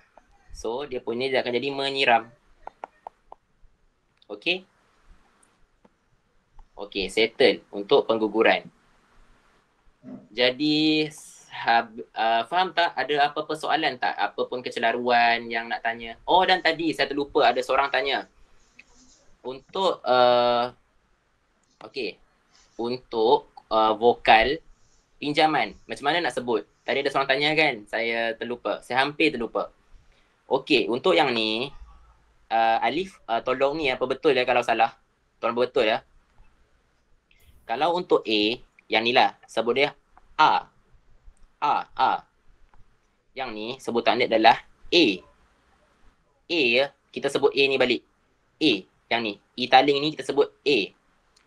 B: So dia punya dia akan jadi menyiram. Okay. Okay, settle untuk pengguguran. Jadi Faham tak? Ada apa-apa soalan tak? Apa pun kecelaruan yang nak tanya? Oh, dan tadi saya terlupa ada seorang tanya. Untuk okey. Untuk vokal pinjaman, macam mana nak sebut? Tadi ada seorang tanya kan? Saya terlupa. Saya hampir terlupa. Okey, untuk yang ni Alif, tolong ni apa betul ya kalau salah. Tolong betul ya. Kalau untuk A, yang ni lah, sebut dia A. Yang ni sebutan dia adalah A. A ya, kita sebut A ni balik. A, yang ni. E taling ni kita sebut A.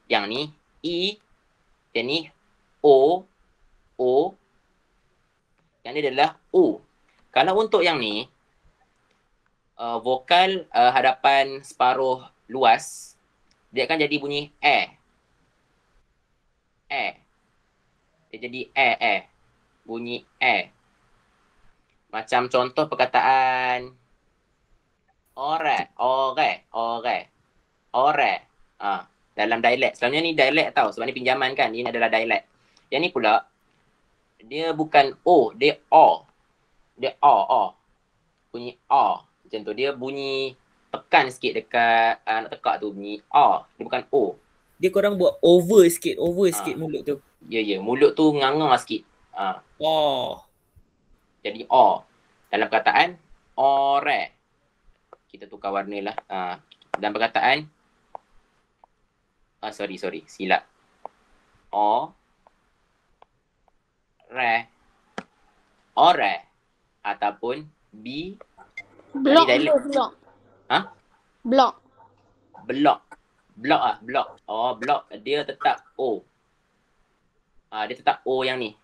B: Yang ni E, yang ni O. Yang ni adalah O. Kalau untuk yang ni, vokal hadapan separuh luas, dia akan jadi bunyi Dia jadi bunyi Macam contoh perkataan ore. Dalam dialek. Selalunya ni dialek tau. Sebab ni pinjaman kan. Ini adalah dialek. Yang ni pula, dia bukan O, dia O. Dia O. Bunyi O. Macam tu. Dia bunyi tekan sikit dekat nak tekak tu. Bunyi O. Dia bukan O.
A: Dia korang buat over sikit mulut tu.
B: Ya. Mulut tu nganga sikit. Jadi O. Dalam perkataan ore. Kita tukar warna lah. Dalam perkataan sorry. Silap. Ore. Ataupun B.
D: Blok.
B: Blok. Oh, blok. Dia tetap O. Dia tetap O yang ni.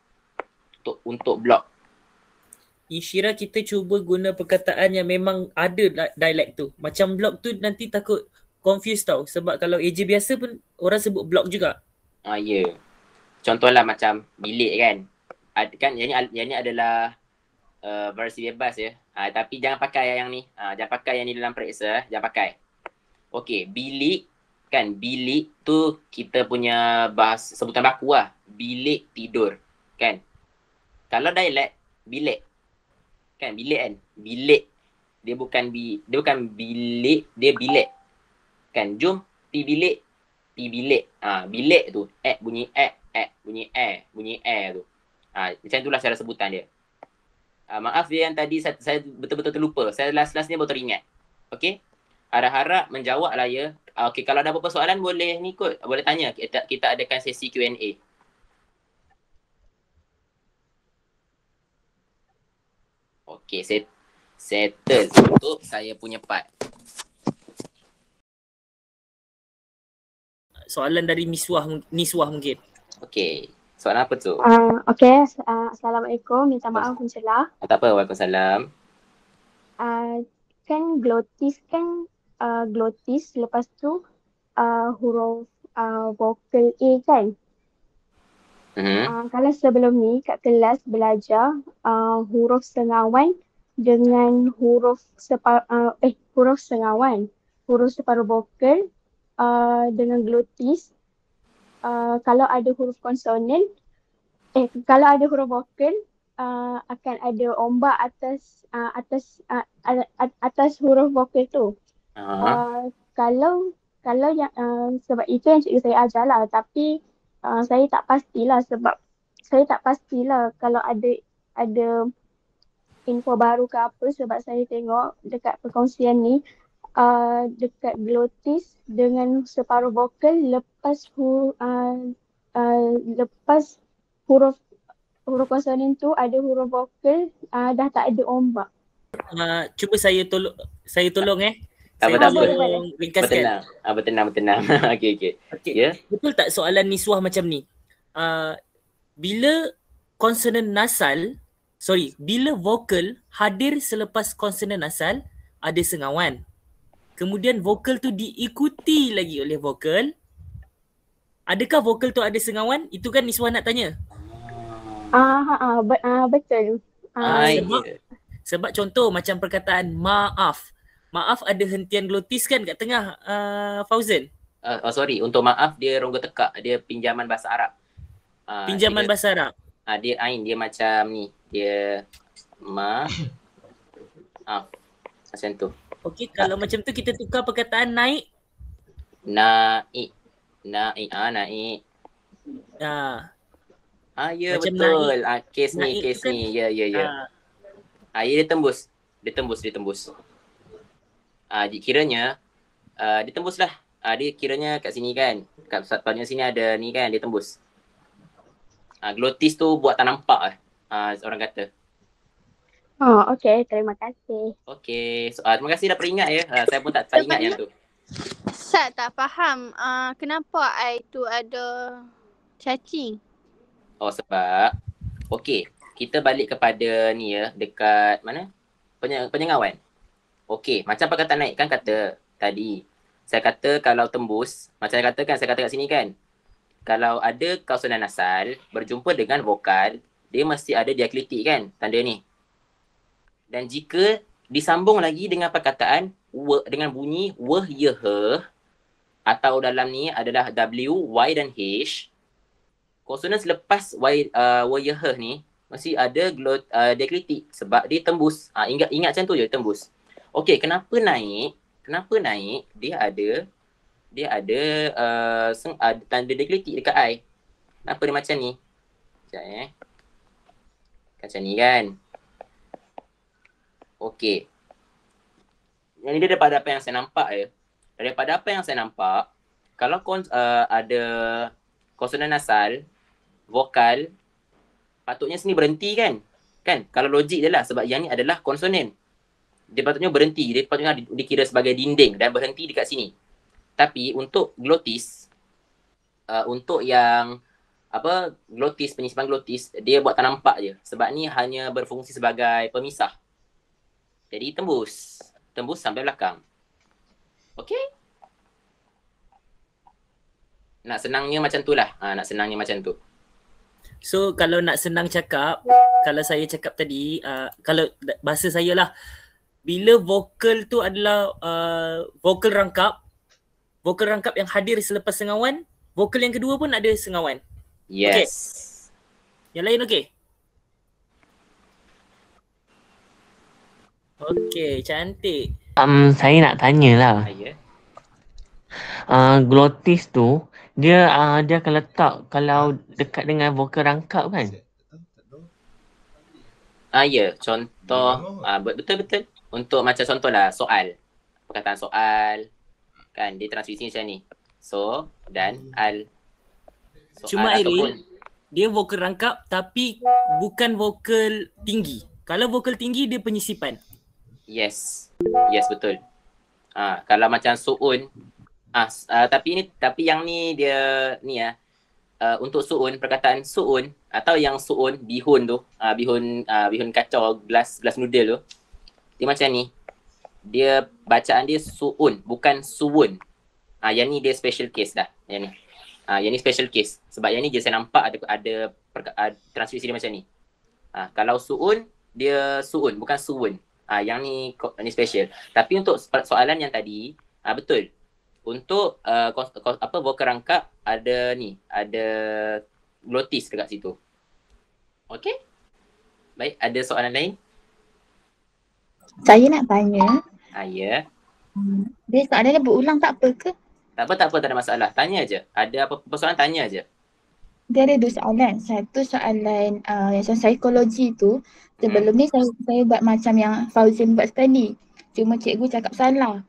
B: Untuk blok.
A: Insyirah kita cuba guna perkataan yang memang ada dialek tu. Macam blok tu nanti takut confused tau. Sebab kalau AJ biasa pun orang sebut blok juga.
B: Ya. Contohlah macam bilik kan. Kan yang ni adalah versi bebas ya. Tapi jangan pakai yang ni. Jangan pakai yang ni dalam periksa. Jangan pakai. Okey, bilik kan. Bilik tu kita punya sebutan baku lah. Bilik tidur kan. Kalau dialek, bilik. Kan bilik kan. Bilik. Dia bukan bilik, dia bilik. Kan jom pi bilik. Bilik tu bunyi bunyi tu. Macam itulah cara sebutan dia. Maaf dia yang tadi saya betul-betul terlupa. Saya last-lastnya baru teringat. Okey. Harap menjawab lah ya. Okey, kalau ada apa-apa soalan boleh ni kot. Boleh tanya. Kita adakan sesi Q&A. Okey, settle untuk saya punya part.
A: Soalan dari Niswah mungkin.
B: Okey. Soalan apa tu?
J: Okey. Assalamualaikum. Minta maaf mencelah.
B: Tak apa. Waalaikumsalam.
J: Kan glotis lepas tu huruf vokal A kan? Kalau sebelum ni kat kelas belajar huruf sengawan dengan huruf separuh vokal dengan glotis. Kalau ada huruf konsonan, kalau ada huruf vokal akan ada ombak atas huruf vokal tu. Kalau yang sebab itu yang cikgu saya ajar lah, tapi saya tak pastilah kalau ada info baru ke apa, sebab saya tengok dekat perkongsian ni dekat glotis dengan separuh vokal lepas huruf konsonan tu ada huruf vokal dah tak ada ombak.
A: Cuba saya tolong
B: Tak
A: saya
B: apa.
A: tolong ringkaskan.
B: Bertenang. Okey.
A: Yeah. Betul tak soalan Niswah macam ni? Bila bila vokal hadir selepas konsonan nasal ada sengawan. Kemudian vokal tu diikuti lagi oleh vokal. Adakah vokal tu ada sengawan? Itu kan Niswah nak tanya.
J: Betul.
A: Sebab contoh macam perkataan maaf. Maaf ada hentian glotis kan kat tengah Fauzan?
B: Sorry, untuk maaf dia rongga tekak. Dia pinjaman bahasa Arab.
A: Pinjaman bahasa Arab.
B: Dia ain, dia macam ni. Dia macam tu.
A: Okey, kalau macam tu kita tukar perkataan naik.
B: Naik. Naik. Ya
A: Macam
B: betul.
A: naik.
B: Kes
A: Naik tu kan,
B: ni. Ya. Dia tembus. Kiranya dia tembus lah. Dia kiranya kat sini kan. Kat bahagian sini ada ni kan, dia tembus. Glotis tu buat tak nampak orang kata.
J: Okey. Terima kasih.
B: Okey. Terima kasih dah peringat ya. Saya pun tak ingat yang tu.
D: Sat tak faham kenapa I tu ada cacing.
B: Sebab okey, kita balik kepada ni ya, dekat mana? Penyengawan. Okey, macam perkataan naik kan kata tadi. Saya kata kalau tembus, macam saya kata kat sini kan. Kalau ada konsonan nasal berjumpa dengan vokal, dia mesti ada diakritik kan, tanda ni. Dan jika disambung lagi dengan perkataan dengan bunyi wah, ya, he, atau dalam ni adalah W, Y dan H, konsonan selepas Y, ya, he ni mesti ada diakritik sebab dia tembus. Ingat macam tu je, tembus. Okey, kenapa naik? Dia ada tanda diakritik dekat I. Kenapa dia macam ni? Sekejap macam ni kan. Okey. Yang ni dia daripada apa yang saya nampak ya. Daripada apa yang saya nampak, kalau ada konsonan nasal, vokal, patutnya sini berhenti kan? Kan? Kalau logik dia lah, sebab yang ni adalah konsonan. Dia patutnya berhenti, dia patutnya dikira sebagai dinding dan berhenti dekat sini. Tapi untuk glotis, untuk yang glotis, penyisipan glotis, dia buat tak nampak je. Sebab ni hanya berfungsi sebagai pemisah. Jadi tembus sampai belakang. Okey? Nak senangnya macam tu lah.
A: So kalau nak senang cakap, kalau saya cakap tadi, kalau bahasa saya lah, bila vokal tu adalah vokal rangkap yang hadir selepas sengawan, vokal yang kedua pun ada sengawan.
B: Yes.
A: Okay. Yang lain okey? Okey, cantik.
K: Saya nak tanya lah. Glotis tu dia akan letak kalau dekat dengan vokal rangkap kan?
B: Ya, contoh betul. Untuk macam contoh lah soal. Perkataan soal kan dia transkripsi macam ni. So dan al.
A: Cuma Iril, dia vokal rangkap tapi bukan vokal tinggi. Kalau vokal tinggi dia penyisipan.
B: Yes, betul. Kalau macam suun, tapi yang ni dia ni untuk suun, perkataan suun atau yang suun bihun tu, bihun kacau gelas noodle tu, dia macam ni. Dia bacaan dia suun, bukan suun. Yang ni dia special case dah, yang ni. Yang ni special case sebab yang ni je saya nampak ada transkripsi dia macam ni. Kalau suun dia suun, bukan suun. Yang ni special. Tapi untuk soalan yang tadi, betul. Untuk vokal rangkap ada glotis dekat situ. Okey? Baik, ada soalan lain?
L: Saya nak tanya.
B: Ya.
L: Dia soalannya berulang tak apa ke?
B: Tak apa, tak ada masalah. Tanya aje. Ada apa persoalan tanya aje.
L: Dia ada dua soalan. Satu soalan yang psikologi tu. Sebelum ni saya buat macam yang Fauzin buat tadi. Cuma cikgu cakap salah.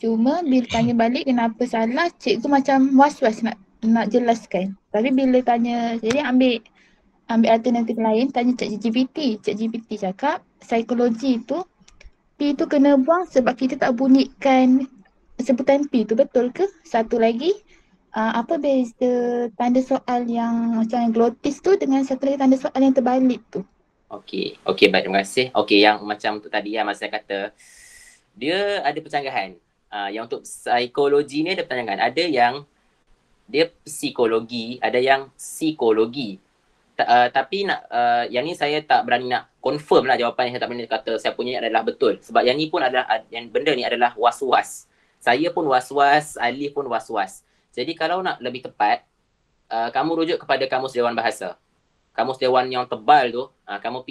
L: Cuma bila tanya balik kenapa salah, cikgu macam was-was nak jelaskan. Tapi bila tanya, jadi ambil alternatif lain, tanya ChatGPT. ChatGPT cakap psikologi tu P tu kena buang sebab kita tak bunyikan sebutan P tu, betul ke? Satu lagi, apa beza tanda soal yang macam yang glotis tu dengan satu lagi tanda soal yang terbalik tu?
B: Okey, baik, terima kasih. Okey, yang macam tu tadi yang masa saya kata, dia ada pencanggahan. Yang untuk psikologi ni ada pencanggahan. Ada yang dia psikologi, ada yang psikologi. Tapi yang ni saya tak berani nak confirm lah jawapan. Saya tak berani kata saya punya adalah betul. Sebab yang ni pun adalah, yang benda ni adalah was-was. Saya pun was-was, Ali pun was-was. Jadi kalau nak lebih tepat, kamu rujuk kepada Kamus Dewan Bahasa. kamus dewan yang tebal tu, kamu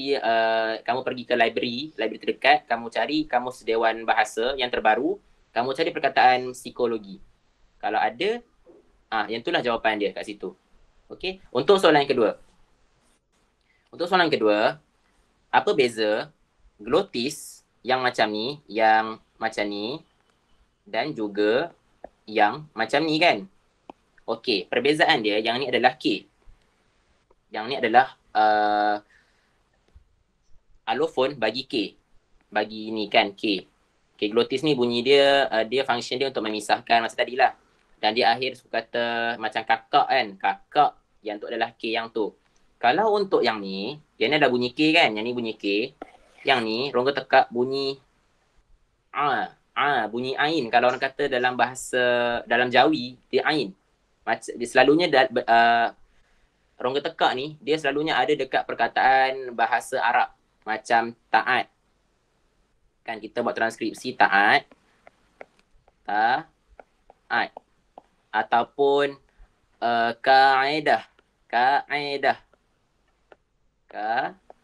B: pergi ke library terdekat, kamu cari kamus dewan bahasa yang terbaru, kamu cari perkataan psikologi. Kalau ada, yang itulah jawapan dia kat situ. Okey, untuk soalan yang kedua. Apa beza glotis yang macam ni, dan juga yang macam ni kan? Okey, perbezaan dia yang ni adalah K. Yang ni adalah alofon bagi K. Bagi ni kan K. K glotis ni bunyi dia, dia function dia untuk memisahkan masa tadilah. Dan dia akhir suka kata macam kakak kan. Kakak yang tu adalah K yang tu. Kalau untuk yang ni, dia ni ada bunyi K kan. Yang ni bunyi K. Yang ni rongga tekak bunyi bunyi ain. Kalau orang kata dalam bahasa, dalam Jawi, dia ain. Dia selalunya rongga tekak ni, dia selalunya ada dekat perkataan bahasa Arab. Macam taat. Kan kita buat transkripsi taat. Taat. Ataupun kaedah. Kaedah. Kaedah.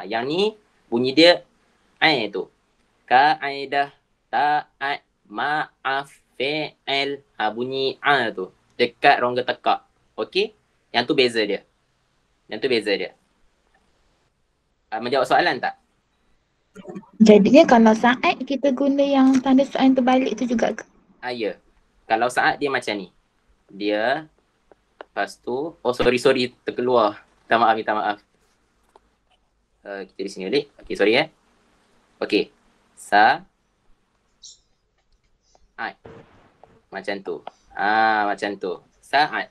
B: Yang ni bunyi dia tu. Kaedah, taat, maaf, fi'il. Bunyi tu. Dekat rongga tekak. Okey? Yang tu beza dia. Menjawab soalan tak?
L: Jadinya kalau saat kita guna yang tanda soalan terbalik tu juga ke?
B: Ya. Kalau saat dia macam ni. Dia, lepas tu, sorry terkeluar. Minta maaf. Kita di sini balik. Okey, sorry Okey. Saat. Macam tu. Macam tu. Saat.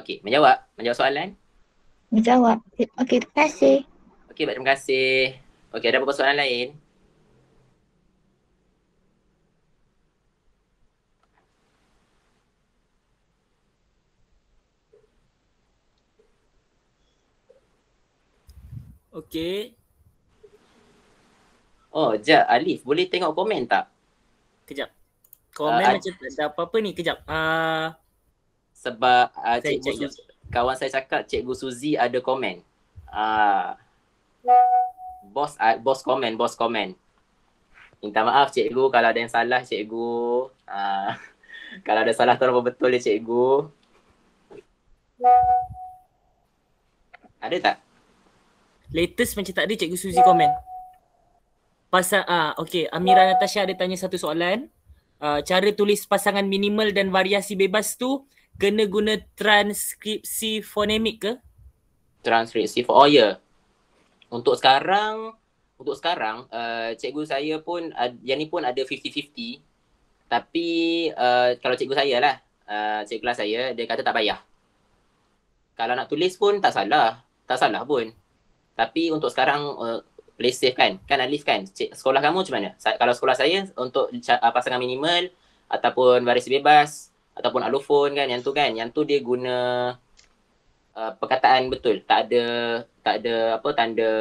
B: Okey, menjawab soalan?
L: Menjawab. Okey, terima kasih.
B: Okey, terima kasih. Okey, ada apa-apa soalan lain?
A: Okey.
B: Jap, Alif, boleh tengok komen tak?
A: Kejap. Komen macam tak ada apa-apa ni, kejap.
B: Sebab kawan saya cakap Cikgu Suzy ada komen. Bos komen. Minta maaf cikgu kalau ada yang salah cikgu. Kalau ada salah tolong betul ya cikgu. Ada tak?
A: Latest macam tak ada Cikgu Suzy komen. Pasal okey, Amira Natasha ada tanya satu soalan. Cara tulis pasangan minimal dan variasi bebas tu kena guna transkripsi fonemik ke?
B: Transkripsi ya. Untuk sekarang cikgu saya pun yang ni pun ada 50-50. Tapi kalau cikgu saya lah, cikgu kelas saya, dia kata tak payah. Kalau nak tulis pun tak salah pun. Tapi untuk sekarang play safe kan Alif kan? Sekolah kamu macam mana? Kalau sekolah saya untuk pasangan minimal ataupun variasi bebas ataupun alofon kan, yang tu dia guna perkataan betul. Tak ada apa tanda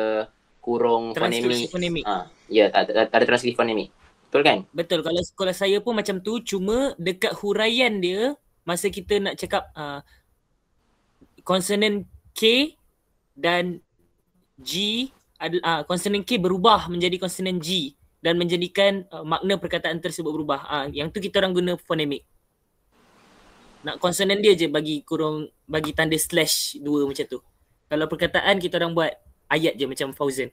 B: kurung fonemik. Ya, tak ada transkripsi fonemik. Betul kan?
A: Betul. Kalau sekolah saya pun macam tu, cuma dekat huraian dia masa kita nak cakap konsonan K dan G, konsonan K berubah menjadi konsonan G dan menjadikan makna perkataan tersebut berubah. Yang tu kita orang guna fonemik. Nak konsonan dia je bagi tanda slash 2 macam tu. Kalau perkataan kita orang buat ayat je macam Fauzan.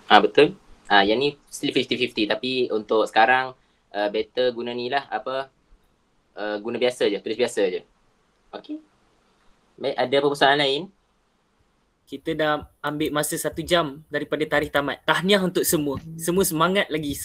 B: Betul. Yang ni still 50-50 tapi untuk sekarang better guna ni lah guna biasa je, tulis biasa je. Okey. Baik, ada apa persoalan lain?
A: Kita dah ambil masa 1 jam daripada tarikh tamat. Tahniah untuk semua. Semua semangat lagi.